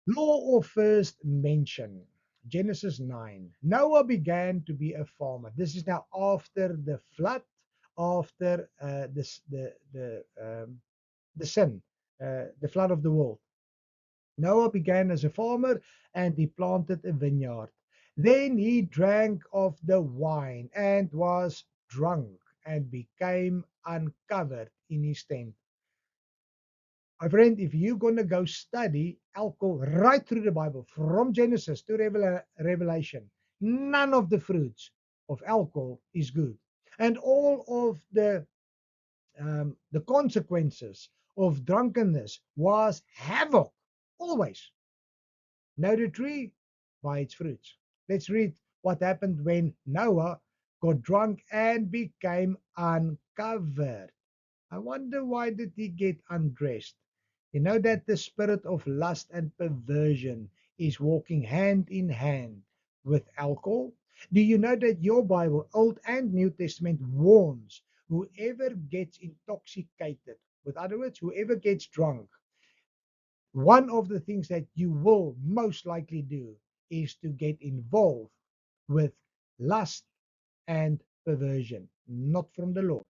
S1: Law of first mention. Genesis 9. Noah began to be a farmer. This is now after the flood, after the sin, the flood of the world. Noah began as a farmer and he planted a vineyard. Then he drank of the wine and was drunk and became uncovered in his tent. My friend, if you're going to go study alcohol right through the Bible, from Genesis to Revelation, none of the fruits of alcohol is good. And all of the consequences of drunkenness was havoc, always. Know the tree by its fruits. Let's read what happened when Noah got drunk and became uncovered. I wonder, why did he get undressed? You know that the spirit of lust and perversion is walking hand in hand with alcohol? Do you know that your Bible, Old and New Testament, warns whoever gets intoxicated, with other words, whoever gets drunk, one of the things that you will most likely do is to get involved with lust and perversion, not from the Lord.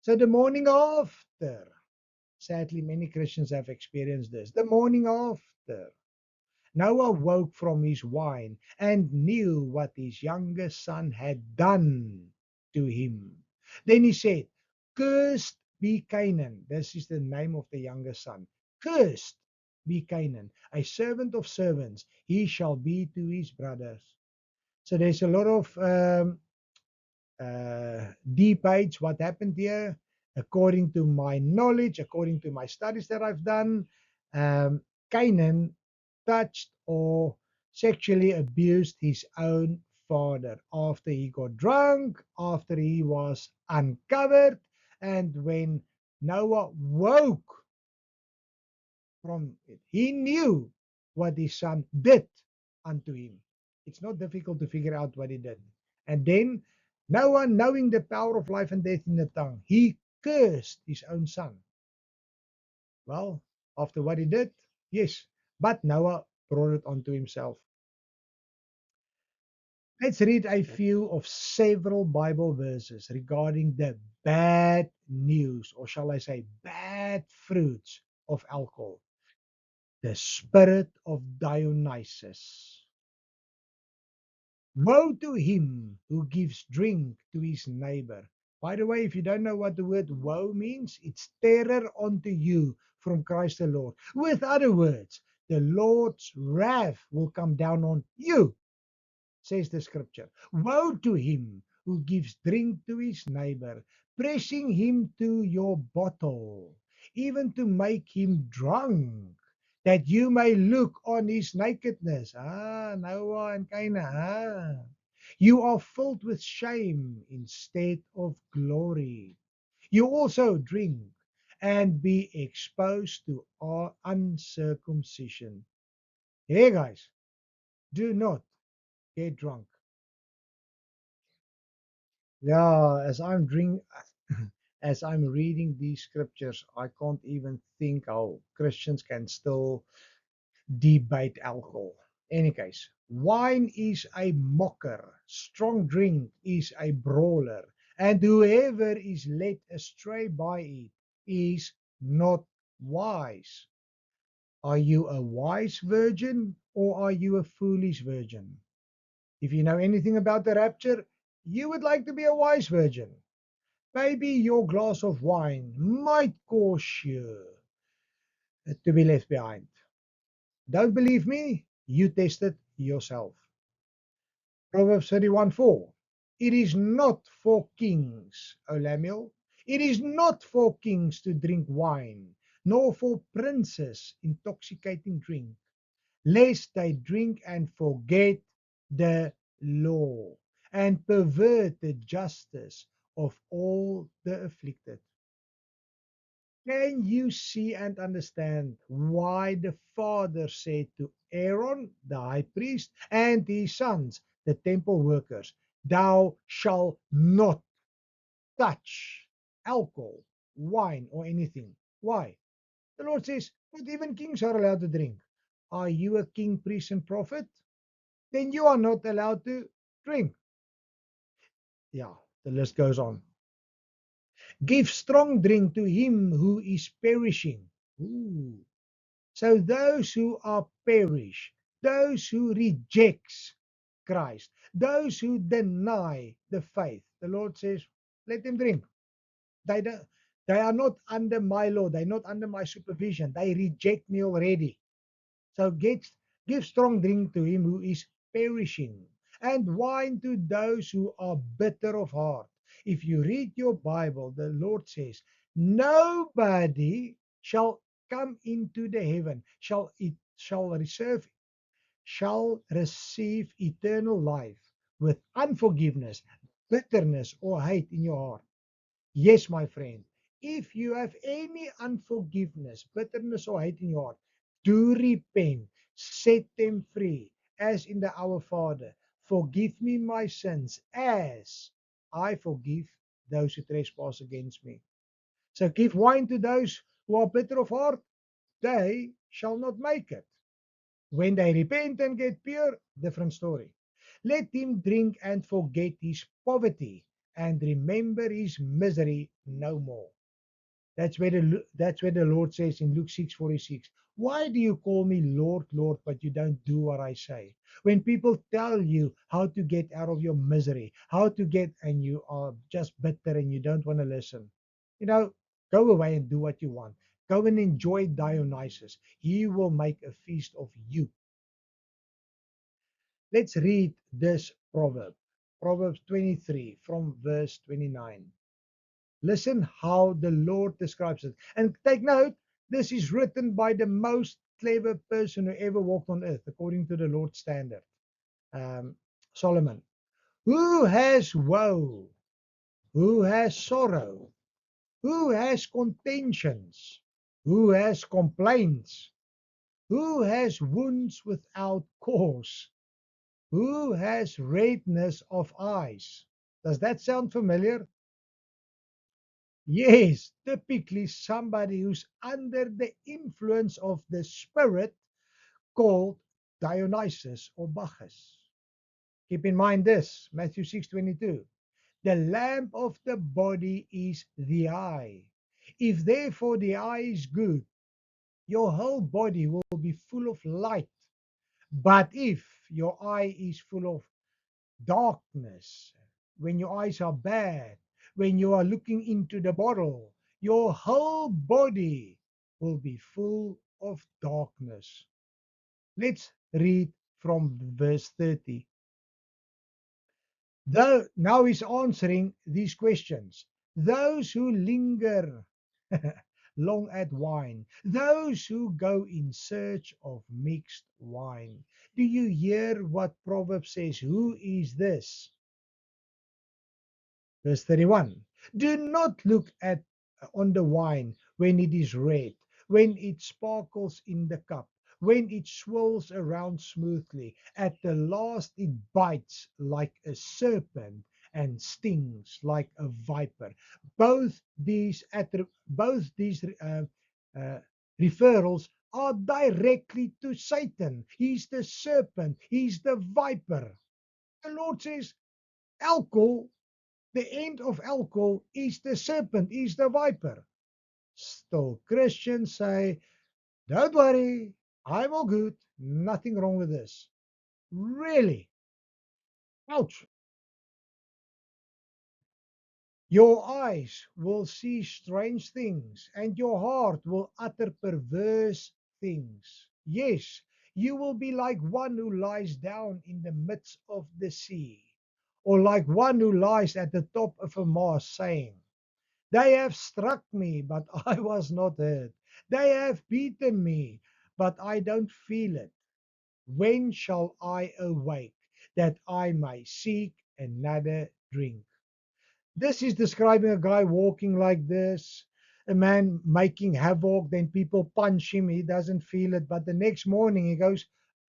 S1: So the morning after, sadly, many Christians have experienced this. The morning after, Noah woke from his wine and knew what his youngest son had done to him. Then he said, "Cursed be Canaan." This is the name of the youngest son. "Cursed be Canaan, a servant of servants. He shall be to his brothers." So there's a lot of debates what happened here. According to my knowledge, according to my studies that I've done, Canaan touched or sexually abused his own father after he got drunk, after he was uncovered, and when Noah woke from it, he knew what his son did unto him. It's not difficult to figure out what he did. And then Noah, knowing the power of life and death in the tongue, he cursed his own son. Well, after what he did, yes, but Noah brought it onto himself. Let's read a few of several Bible verses regarding the bad news, or shall I say, bad fruits of alcohol. The spirit of Dionysus. Woe to him who gives drink to his neighbor. By the way, if you don't know what the word woe means, it's terror unto you from Christ the Lord. With other words, the Lord's wrath will come down on you, says the scripture. Woe to him who gives drink to his neighbor, pressing him to your bottle, even to make him drunk, that you may look on his nakedness. Ah, Noah and Canaan. Ah. You are filled with shame instead of glory. You also drink and be exposed to our uncircumcision. Hey guys, do not get drunk. Yeah, as I'm reading these scriptures, I can't even think how Christians can still debate alcohol. Any case, wine is a mocker, strong drink is a brawler, and whoever is led astray by it is not wise. Are you a wise virgin or are you a foolish virgin? If you know anything about the rapture, you would like to be a wise virgin. Maybe your glass of wine might cause you to be left behind. Don't believe me? You test it yourself. Proverbs 31:4. It is not for kings, O Lemuel. It is not for kings to drink wine, nor for princes intoxicating drink, lest they drink and forget the law and pervert the justice of all the afflicted. Can you see and understand why the Father said to Aaron, the high priest, and his sons, the temple workers, thou shalt not touch alcohol, wine, or anything? Why? The Lord says, not even kings are allowed to drink. Are you a king, priest, and prophet? Then you are not allowed to drink. Yeah, the list goes on. Give strong drink to him who is perishing. Ooh. So those who are perish, those who rejects Christ, those who deny the faith, the Lord says, let them drink. They don't, they are not under my law, they're not under my supervision. They reject me already. So give strong drink to him who is perishing, and wine to those who are bitter of heart. If you read your Bible, the Lord says, nobody shall come into the heaven, shall receive eternal life with unforgiveness, bitterness, or hate in your heart. Yes, my friend, if you have any unforgiveness, bitterness, or hate in your heart, do repent, set them free, as in the Our Father. Forgive me my sins, as I forgive those who trespass against me. So give wine to those who are bitter of heart, they shall not make it. When they repent and get pure, different story. Let him drink and forget his poverty and remember his misery no more. That's where the Lord says in Luke 6:46, why do you call me Lord, Lord, but you don't do what I say? When people tell you how to get out of your misery, how to get, and you are just bitter and you don't want to listen, you know, go away and do what you want. Go and enjoy Dionysus. He will make a feast of you. Let's read this proverb. Proverbs 23 from verse 29. Listen how the Lord describes it. And take note, this is written by the most clever person who ever walked on earth, according to the Lord's standard. Solomon. Who has woe? Who has sorrow? Who has contentions? Who has complaints? Who has wounds without cause? Who has redness of eyes? Does that sound familiar? Yes, typically somebody who's under the influence of the spirit called Dionysus or Bacchus. Keep in mind this, Matthew 6:22. The lamp of the body is the eye. If therefore the eye is good, your whole body will be full of light. But if your eye is full of darkness, when your eyes are bad, when you are looking into the bottle, your whole body will be full of darkness. Let's read from verse 30. Though now he's answering these questions. Those who linger long at wine, those who go in search of mixed wine. Do you hear what Proverbs says? Who is this? Verse 31. Do not look at on the wine when it is red, when it sparkles in the cup, when it swirls around smoothly. At the last it bites like a serpent and stings like a viper. Both these uh, referrals are directly to Satan. He's the serpent, he's the viper. The Lord says alcohol, the end of alcohol is the serpent, is the viper. Still, Christians say, don't worry, I'm all good, nothing wrong with this. Really? Ouch. Your eyes will see strange things, and your heart will utter perverse things. Yes, you will be like one who lies down in the midst of the sea, or like one who lies at the top of a mast, saying, they have struck me, but I was not hurt. They have beaten me, but I don't feel it. When shall I awake that I may seek another drink? This is describing a guy walking like this, a man making havoc, then people punch him, he doesn't feel it, but the next morning he goes,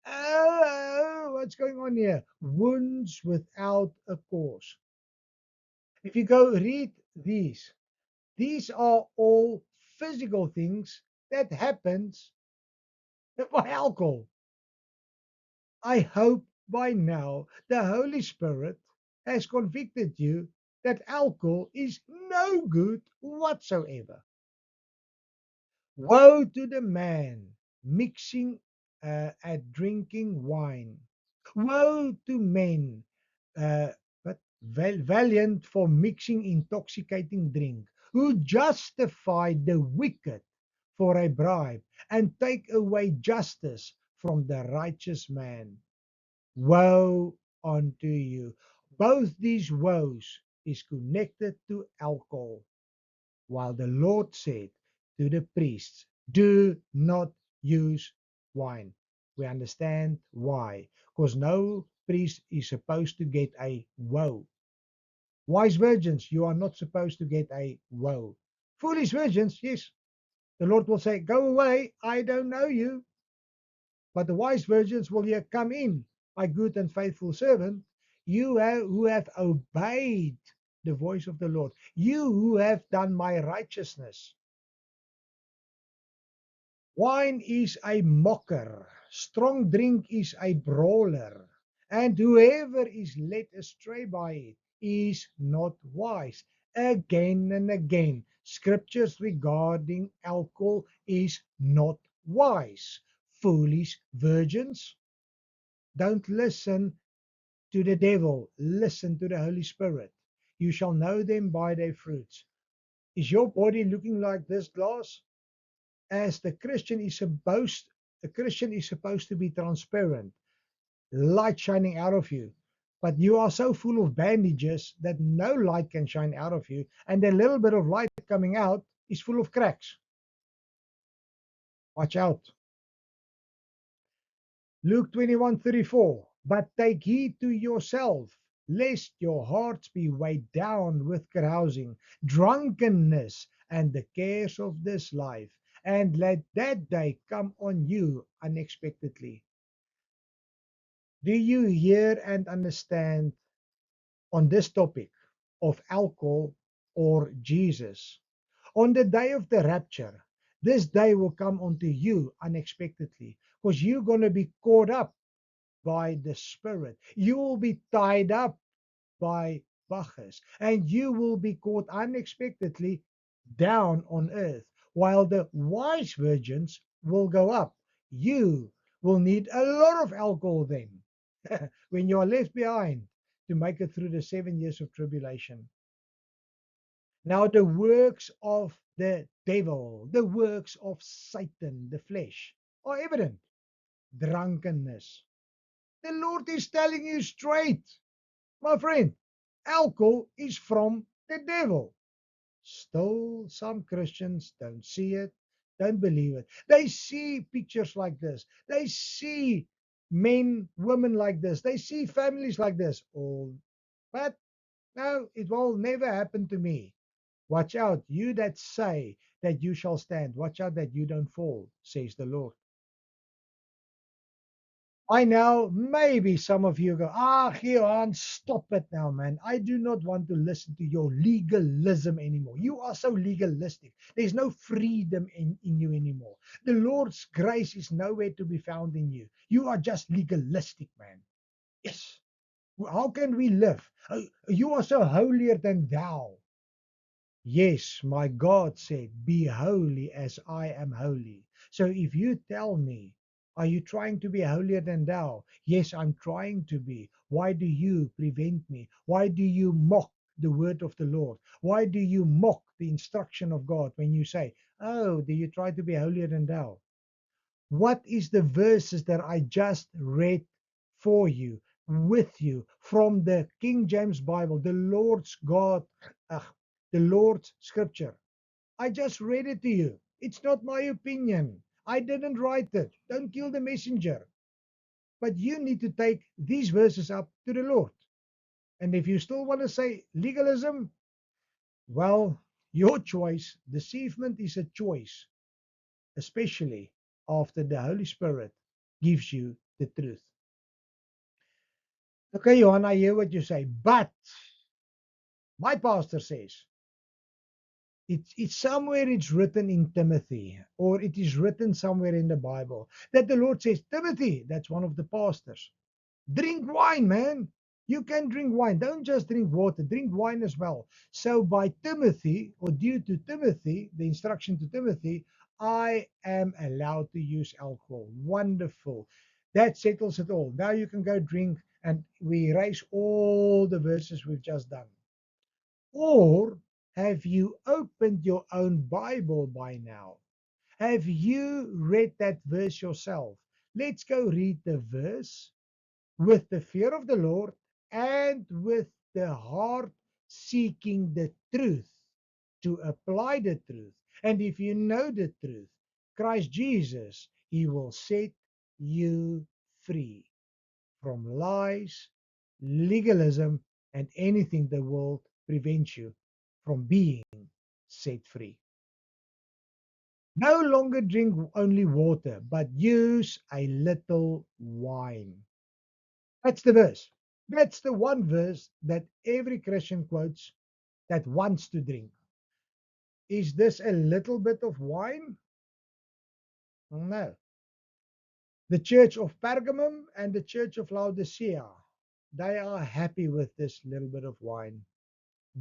S1: oh, what's going on here? Wounds without a cause. If you go read these are all physical things that happens by alcohol. I hope by now the Holy Spirit has convicted you that alcohol is no good whatsoever. Woe to the man mixing at drinking wine. Woe to men, uh, but valiant for mixing intoxicating drink, who justify the wicked for a bribe and take away justice from the righteous man. Woe unto you. Both these woes is connected to alcohol, while the Lord said to the priests, do not use wine. We understand why. Because no priest is supposed to get a woe. Wise virgins, you are not supposed to get a woe. Foolish virgins, yes. The Lord will say, go away, I don't know you. But the wise virgins will here come in, my good and faithful servant, who have obeyed the voice of the Lord, you who have done my righteousness. Wine is a mocker, strong drink is a brawler, and whoever is led astray by it is not wise. Again and again, scriptures regarding alcohol is not wise. Foolish virgins, don't listen to the devil, listen to the Holy Spirit. You shall know them by their fruits. Is your body looking like this glass? As a Christian is supposed to be transparent, light shining out of you. But you are so full of bandages that no light can shine out of you, and the little bit of light coming out is full of cracks. Watch out. Luke 21:34. But take heed to yourself, lest your hearts be weighed down with carousing, drunkenness, and the cares of this life, and let that day come on you unexpectedly. Do you hear and understand on this topic? of alcohol or Jesus. On the day of the rapture, this day will come unto you unexpectedly because you're going to be caught up by the Spirit. You will be tied up by Bacchus, and you will be caught unexpectedly down on earth, while the wise virgins will go up. You will need a lot of alcohol then when you are left behind to make it through the 7 years of tribulation. Now, the works of the devil, the works of Satan, the flesh, are evident. Drunkenness. The Lord is telling you straight, my friend, alcohol is from the devil. Still, some Christians don't see it, don't believe it. They see pictures like this. They see men, women like this. They see families like this. Oh, but no, it will never happen to me. Watch out, you that say that you shall stand. Watch out that you don't fall, says the Lord. I know maybe some of you go, Johan, stop it now, man. I do not want to listen to your legalism anymore. You are so legalistic. There's no freedom in you anymore. The Lord's grace is nowhere to be found in you. You are just legalistic, man. Yes. How can we live? You are so holier than thou. Yes, my God said, be holy as I am holy. So if you tell me, are you trying to be holier than thou? Yes, I'm trying to be. Why do you prevent me? Why do you mock the word of the Lord? Why do you mock the instruction of God when you say, oh, do you try to be holier than thou? What is the verses that I just read for you, with you, from the King James Bible, the Lord's God, uh, the Lord's scripture? I just read it to you. It's not my opinion. I didn't write it. Don't kill the messenger. But you need to take these verses up to the Lord. And if you still want to say legalism, well, your choice. Deceivement is a choice, especially after the Holy Spirit gives you the truth. Okay, Johan, I hear what you say, but my pastor says it's somewhere it's written in Timothy, or it is written somewhere in the Bible that the Lord says, Timothy, that's one of the pastors, drink wine, man. You can drink wine. Don't just drink water, drink wine as well. So, by Timothy, or due to Timothy, the instruction to Timothy, I am allowed to use alcohol. Wonderful. That settles it all. Now you can go drink, and we erase all the verses we've just done. Or have you opened your own Bible by now? Have you read that verse yourself? Let's go read the verse with the fear of the Lord and with the heart seeking the truth, to apply the truth. And if you know the truth, Christ Jesus, He will set you free from lies, legalism, and anything the world prevents you from being set free. No longer drink only water, but use a little wine. That's the verse. That's the one verse that every Christian quotes that wants to drink. Is this a little bit of wine? No. The church of Pergamum and the church of Laodicea, they are happy with this little bit of wine.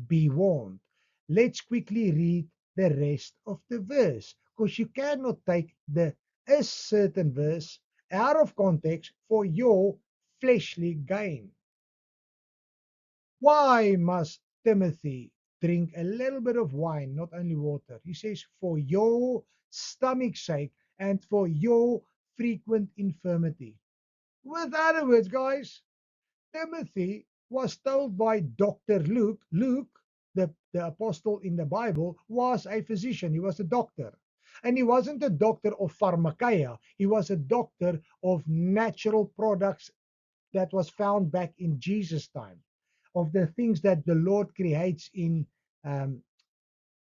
S1: Be warned. Let's quickly read the rest of the verse, because you cannot take the a certain verse out of context for your fleshly gain. Why must Timothy drink a little bit of wine, not only water? He says, for your stomach's sake and for your frequent infirmity. With other words, guys, Timothy was told by Dr. Luke, the apostle in the Bible, was a physician. He was a doctor. And he wasn't a doctor of pharmakeia. He was a doctor of natural products that was found back in Jesus' time, of the things that the Lord creates um,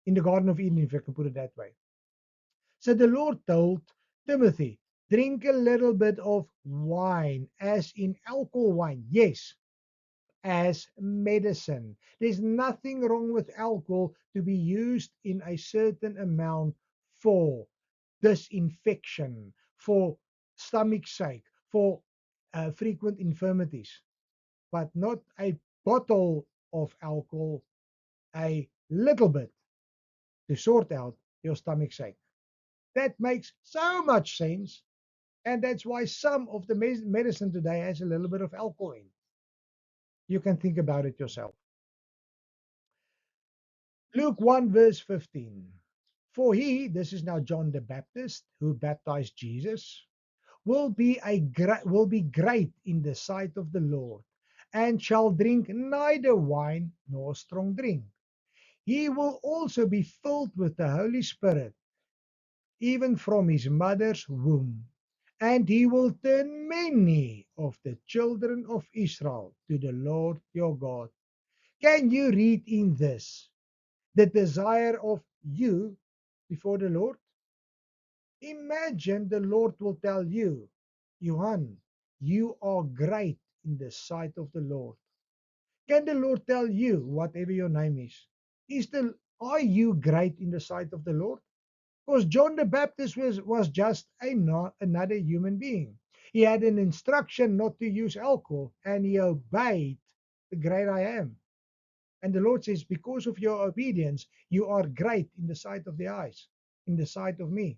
S1: in the Garden of Eden, if I can put it that way. So the Lord told Timothy, drink a little bit of wine, as in alcohol wine. Yes, as medicine. There's nothing wrong with alcohol to be used in a certain amount for disinfection, for stomach sake, for frequent infirmities, but not a bottle of alcohol, a little bit to sort out your stomach ache. That makes so much sense. And that's why some of the medicine today has a little bit of alcohol in. You can think about it yourself. Luke 1, verse 15. For he, this is now John the Baptist, who baptized Jesus, will be great in the sight of the Lord, and shall drink neither wine nor strong drink. He will also be filled with the Holy Spirit, even from his mother's womb. And he will turn many of the children of Israel to the Lord your God. Can you read in this the desire of you before the Lord? Imagine the Lord will tell you, Johan, you are great in the sight of the Lord. Can the Lord tell you, whatever your name are you great in the sight of the Lord? Because John the Baptist was just another human being. He had an instruction not to use alcohol, and he obeyed the great I am. And the Lord says, because of your obedience, you are great in the sight of the eyes, in the sight of me.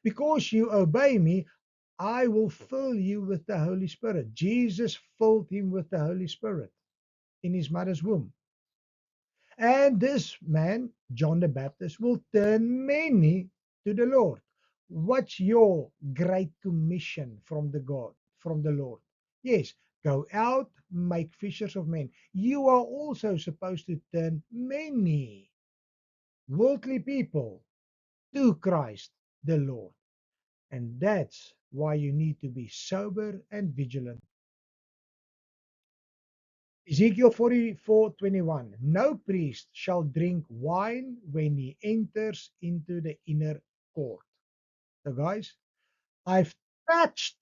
S1: Because you obey me, I will fill you with the Holy Spirit. Jesus filled him with the Holy Spirit in his mother's womb. And this man, John the Baptist, will turn many to the Lord. What's your great commission from the Lord? Yes, go out, make fishers of men. You are also supposed to turn many worldly people to Christ the Lord. And that's why you need to be sober and vigilant. Ezekiel 44:21. No priest shall drink wine when he enters into the inner court. So, guys, I've touched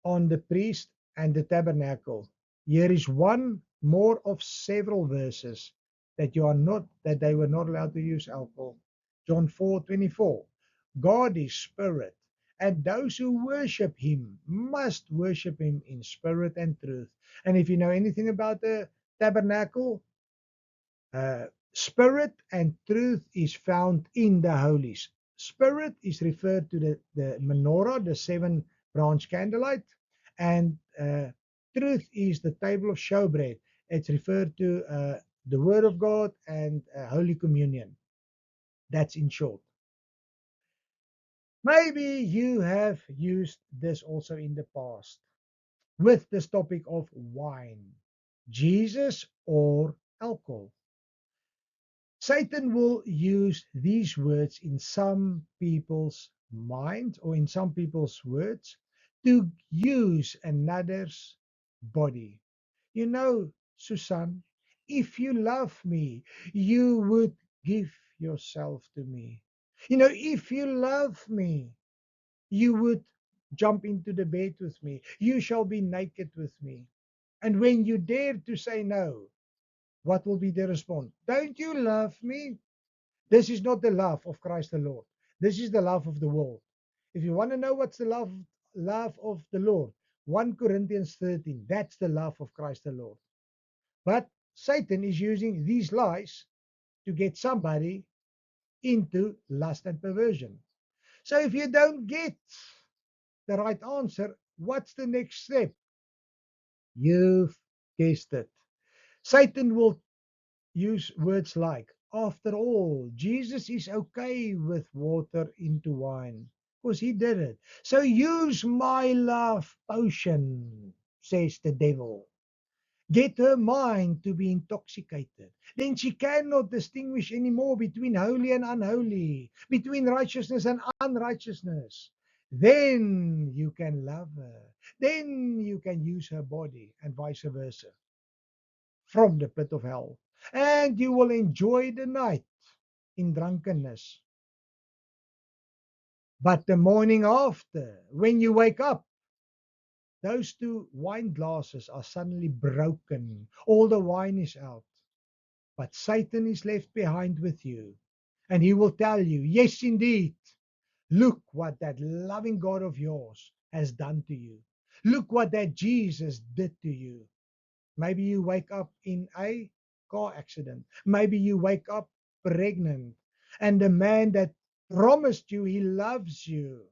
S1: on the priest and the tabernacle. Here is one more of several verses that they were not allowed to use alcohol. John 4:24. God is spirit, and those who worship him must worship him in spirit and truth. And if you know anything about the tabernacle, spirit and truth is found in the holies. Spirit is referred to the menorah, the seven branch candlelight, and truth is the table of showbread. It's referred to the Word of God and Holy Communion. That's in short. Maybe you have used this also in the past with this topic of wine, Jesus or alcohol. Satan will use these words in some people's minds or in some people's words to use another's body. You know, Susan, if you love me, you would give yourself to me. You know, if you love me, you would jump into the bed with me. You shall be naked with me. And when you dare to say no, what will be the response? Don't you love me? This is not the love of Christ the Lord. This is the love of the world. If you want to know what's the love of the Lord, 1 Corinthians 13, that's the love of Christ the Lord. But Satan is using these lies to get somebody into lust and perversion. So if you don't get the right answer, what's the next step? You've guessed it. Satan will use words like, after all, Jesus is okay with water into wine because he did it. So use my love potion, says the devil. Get her mind to be intoxicated. Then she cannot distinguish anymore between holy and unholy, between righteousness and unrighteousness. Then you can love her. Then you can use her body, and vice versa, from the pit of hell. And you will enjoy the night in drunkenness. But the morning after, when you wake up, Those two wine glasses are suddenly broken. All the wine is out. But Satan is left behind with you. And he will tell you, yes, indeed. Look what that loving God of yours has done to you. Look what that Jesus did to you. Maybe you wake up in a car accident. Maybe you wake up pregnant. And the man that promised you he loves you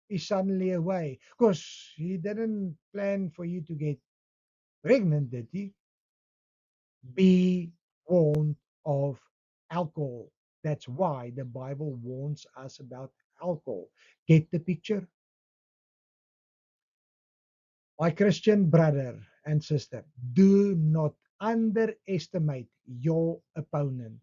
S1: is suddenly away because he didn't plan for you to get pregnant, did he? Be warned of alcohol. That's why the Bible warns us about alcohol. Get the picture? My Christian brother and sister, do not underestimate your opponent.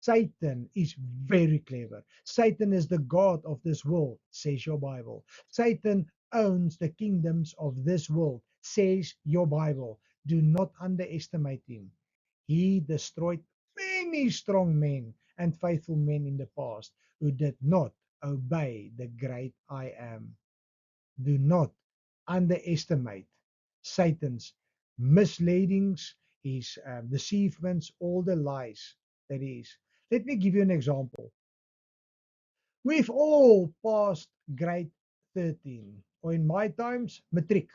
S1: Satan is very clever. Satan is the God of this world, says your Bible. Satan owns the kingdoms of this world, says your Bible. Do not underestimate him. He destroyed many strong men and faithful men in the past who did not obey the great I am. Do not underestimate Satan's misleadings, his deceivements, all the lies that he is. Let me give you an example. We've all passed grade 13, or in my times, matric.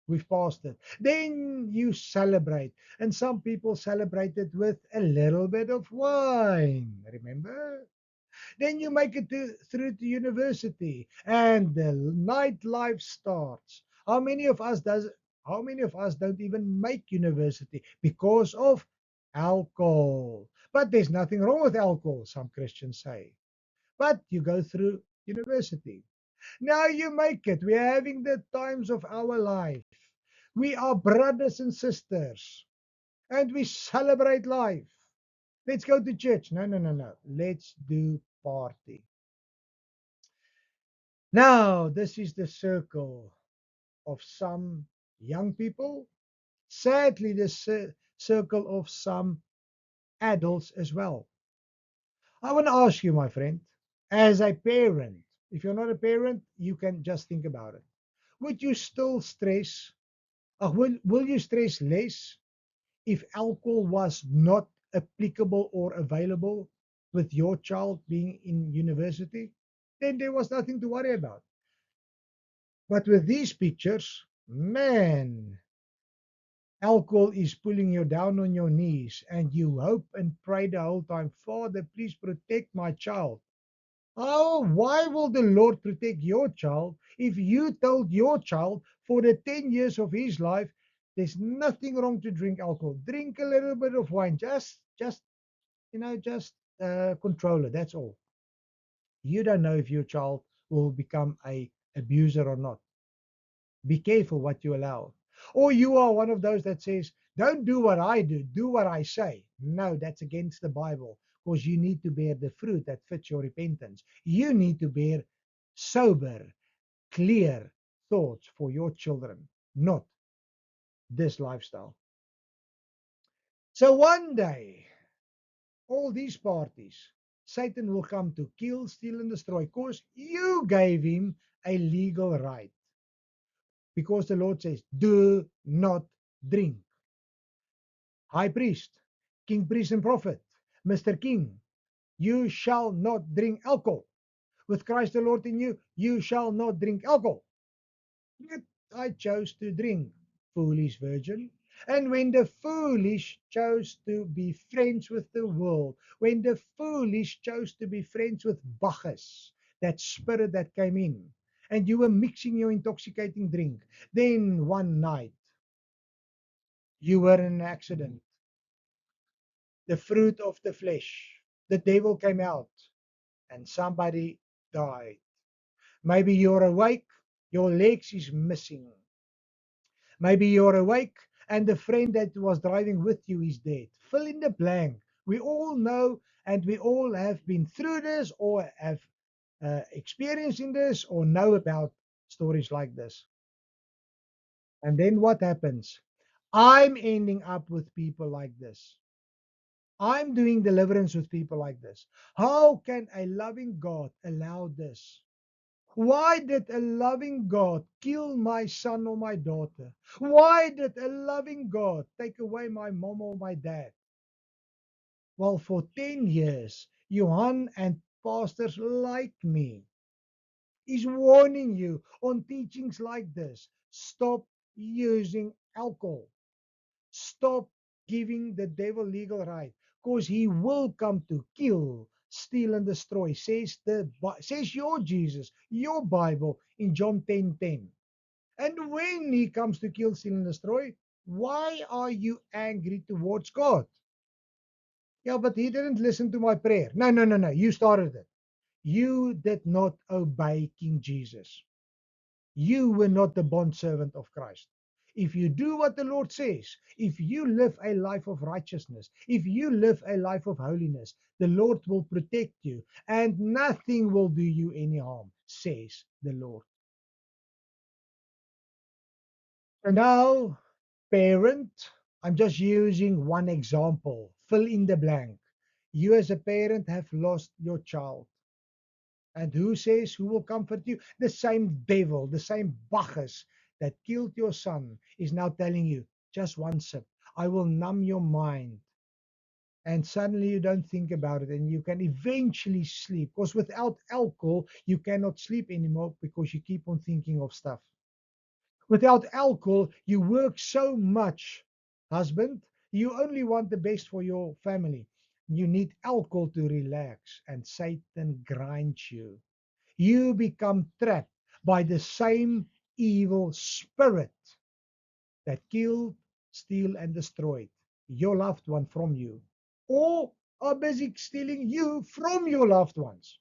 S1: We've passed it. Then you celebrate, and some people celebrate it with a little bit of wine. Remember? Then you make it through to university, and the nightlife starts. How many of us don't even make university because of alcohol? But there's nothing wrong with alcohol, some Christians say. But you go through university. Now you make it. We are having the times of our life. We are brothers and sisters, and we celebrate life. Let's go to church. No, no, no, no. Let's do party. Now, this is the circle of some young people. Sadly, the circle of some adults as well. I want to ask you, my friend, as a parent, if you're not a parent, you can just think about it. Would you still stress, will you stress less if alcohol was not applicable or available with your child being in university? Then there was nothing to worry about. But with these pictures, man, alcohol is pulling you down on your knees, and you hope and pray the whole time, Father, please protect my child. Oh, why will the Lord protect your child if you told your child for the 10 years of his life, there's nothing wrong to drink alcohol. Drink a little bit of wine. Just control it. That's all. You don't know if your child will become a abuser or not. Be careful what you allow. Or you are one of those that says, don't do what I do what I say. No, that's against the Bible because you need to bear the fruit that fits your repentance. You need to bear sober, clear thoughts for your children, not this lifestyle. So one day, all these parties, Satan will come to kill, steal, and destroy because you gave him a legal right. Because the Lord says, do not drink. High priest, king, priest, and prophet, Mr. King, you shall not drink alcohol. With Christ the Lord in you, you shall not drink alcohol. Yet I chose to drink, foolish virgin. And when the foolish chose to be friends with the world, when the foolish chose to be friends with Bacchus, that spirit that came in, and you were mixing your intoxicating drink, then one night you were in an accident, the fruit of the flesh, the devil came out, and somebody died. Maybe you're awake, your legs is missing. Maybe you're awake and the friend that was driving with you is dead. Fill in the blank. We all know and we all have been through this or have experienced in this or know about stories like this. And then what happens? I'm ending up with people like this. I'm doing deliverance with people like this. How can a loving God allow this? Why did a loving God kill my son or my daughter? Why did a loving God take away my mom or my dad? Well, for 10 years, Johan and pastors like me is warning you on teachings like this. Stop using alcohol. Stop giving the devil legal right, because he will come to kill, steal, and destroy, says your Jesus, your Bible in John 10:10. And when he comes to kill, steal, and destroy, why are you angry towards God? Yeah, but he didn't listen to my prayer. No, no, no, no. You started it. You did not obey King Jesus. You were not the bondservant of Christ. If you do what the Lord says, if you live a life of righteousness, if you live a life of holiness, the Lord will protect you and nothing will do you any harm, says the Lord. And now, parent, I'm just using one example. Fill in the blank. You, as a parent, have lost your child. And who says, who will comfort you? The same devil, the same Bacchus that killed your son is now telling you, just one sip. I will numb your mind. And suddenly you don't think about it and you can eventually sleep. Because without alcohol, you cannot sleep anymore because you keep on thinking of stuff. Without alcohol, you work so much, husband. You only want the best for your family. You need alcohol to relax, and Satan grinds you. You become trapped by the same evil spirit that killed, steal, and destroyed your loved one from you, or are busy stealing you from your loved ones.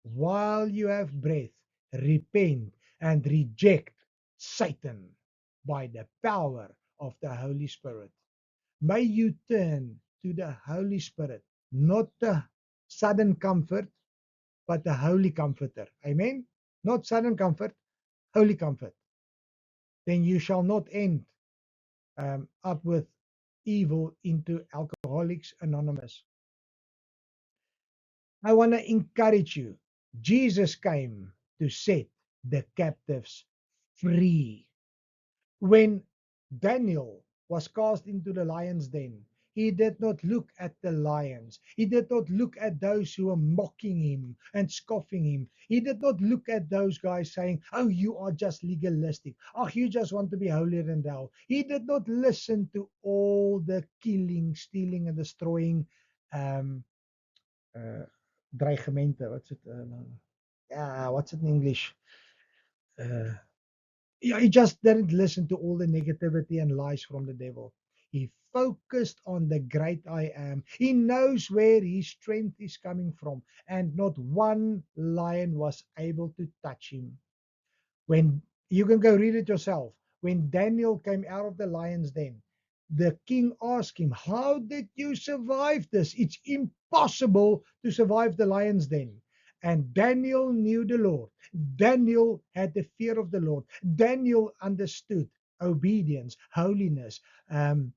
S1: While you have breath, repent and reject Satan by the power of the Holy Spirit. May you turn to the Holy Spirit, not the sudden comfort, but the Holy Comforter. Amen? Not sudden comfort, holy comfort. Then you shall not end up with evil into Alcoholics Anonymous. I want to encourage you. Jesus came to set the captives free. When Daniel was cast into the lion's den, he did not look at the lions. He did not look at those who were mocking him and scoffing him. He did not look at those guys saying, "Oh, you are just legalistic. Oh, you just want to be holier than thou." He did not listen to all the killing, stealing, and destroying um, uh, dreigementen. What's it in English? Uh, yeah, he just didn't listen to all the negativity and lies from the devil. He focused on the great I am. He knows where his strength is coming from, and not one lion was able to touch him. When you can go read it yourself, when Daniel came out of the lion's den, the king asked him, "How did you survive this? It's impossible to survive the lion's den." And Daniel knew the Lord. Daniel had the fear of the Lord. Daniel understood obedience, holiness, um,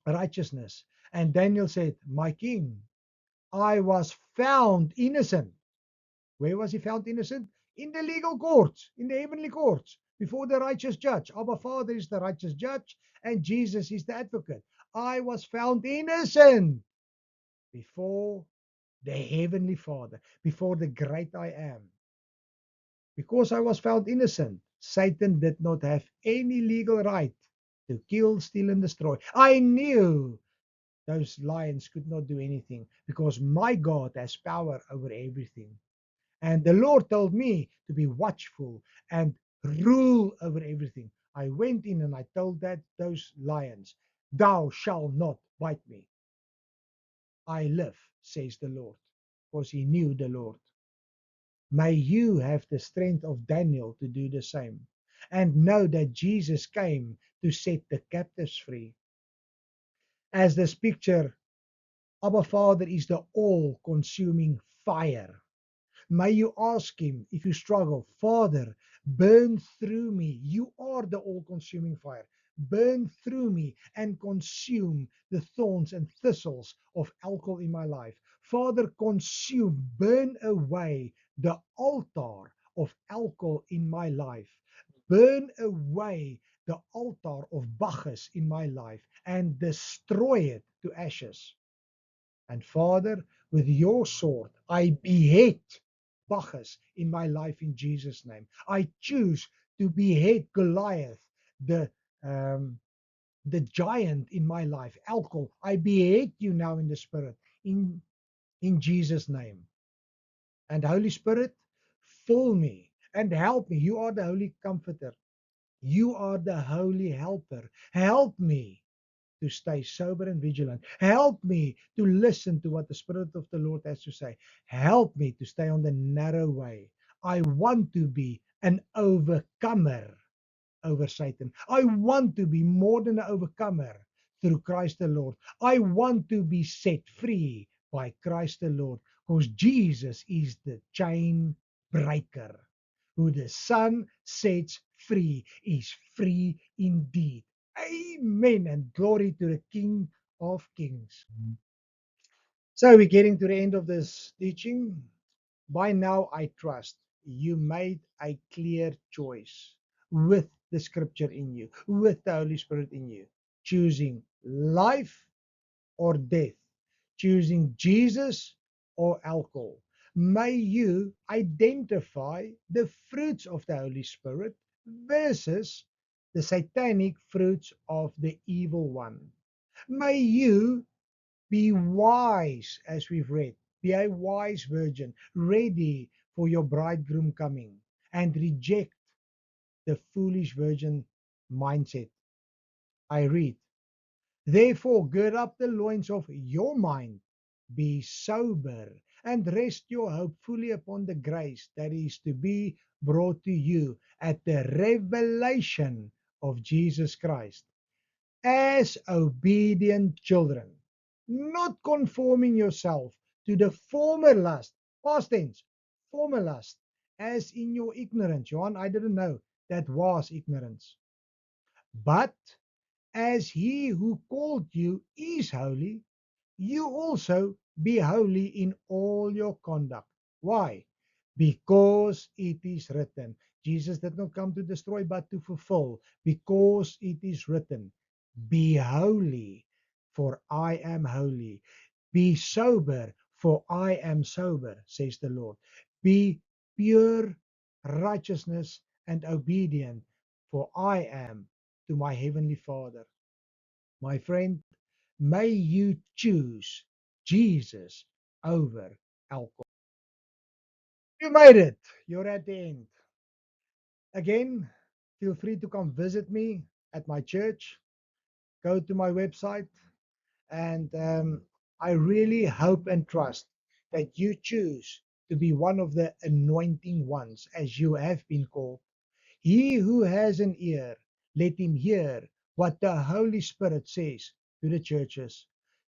S1: righteousness. And Daniel said, "My king, I was found innocent." Where was he found innocent? In the legal courts, in the heavenly courts, before the righteous judge. Our Father is the righteous judge, and Jesus is the advocate. I was found innocent before the heavenly Father, before the great I am. Because I was found innocent, Satan did not have any legal right to kill, steal, and destroy. I knew those lions could not do anything because my God has power over everything. And the Lord told me to be watchful and rule over everything. I went in and I told those lions, "Thou shalt not bite me. I live," says the Lord, because he knew the Lord. May you have the strength of Daniel to do the same and know that Jesus came to set the captives free. As this picture, our Father is the all consuming fire. May you ask him if you struggle, "Father, burn through me. You are the all consuming fire. Burn through me and consume the thorns and thistles of alcohol in my life. Father, consume, burn away the altar of alcohol in my life. Burn away the altar of Bacchus in my life and destroy it to ashes. And Father, with your sword, I behead Bacchus in my life in Jesus' name. I choose to behead Goliath, the um, the giant in my life, alcohol. I behead you now in the spirit, in Jesus' name. And Holy Spirit, fill me and help me. You are the Holy Comforter. You are the Holy Helper. Help me to stay sober and vigilant. Help me to listen to what the Spirit of the Lord has to say. Help me to stay on the narrow way. I want to be an overcomer over Satan. I want to be more than an overcomer through Christ the Lord. I want to be set free by Christ the Lord because Jesus is the chain breaker. Who the Son sets free is free indeed. Amen and glory to the King of Kings. So we're getting to the end of this teaching. By now, I trust you made a clear choice with the scripture in you, with the Holy Spirit in you, choosing life or death, choosing Jesus or alcohol. May you identify the fruits of the Holy Spirit versus the satanic fruits of the evil one. May you be wise, as we've read. Be a wise virgin, ready for your bridegroom coming, and reject the foolish virgin mindset. I read, therefore, gird up the loins of your mind, be sober, and rest your hope fully upon the grace that is to be brought to you at the revelation of Jesus Christ. As obedient children, not conforming yourself to the former lust, past tense, former lust, as in your ignorance. Johan, I didn't know that was ignorance. But as he who called you is holy, you also be holy in all your conduct. Why? Because it is written. Jesus did not come to destroy but to fulfill. Because it is written. Be holy, for I am holy. Be sober, for I am sober, says the Lord. Be pure righteousness and obedient, for I am to my heavenly Father. My friend, may you choose Jesus over alcohol. You made it. You're at the end. Again, feel free to come visit me at my church. Go to my website. And I really hope and trust that you choose to be one of the anointing ones as you have been called. He who has an ear, let him hear what the Holy Spirit says to the churches.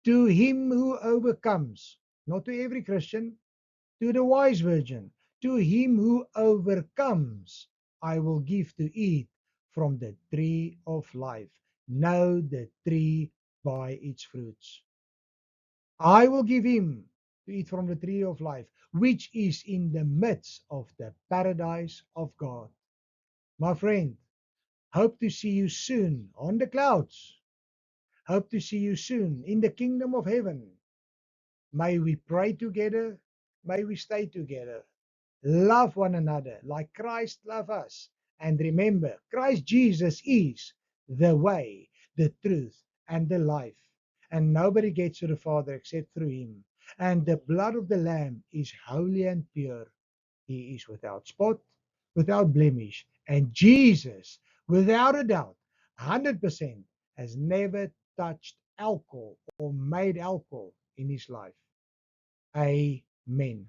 S1: To him who overcomes, not to every Christian, to the wise virgin, to him who overcomes, I will give to eat from the tree of life. Know the tree by its fruits. I will give him to eat from the tree of life, which is in the midst of the paradise of God. My friend, hope to see you soon on the clouds. Hope to see you soon in the kingdom of heaven. May we pray together. May we stay together. Love one another like Christ loved us. And remember, Christ Jesus is the way, the truth, and the life. And nobody gets to the Father except through him. And the blood of the Lamb is holy and pure. He is without spot, without blemish. And Jesus, without a doubt, 100%, has never touched alcohol or made alcohol in his life. Amen.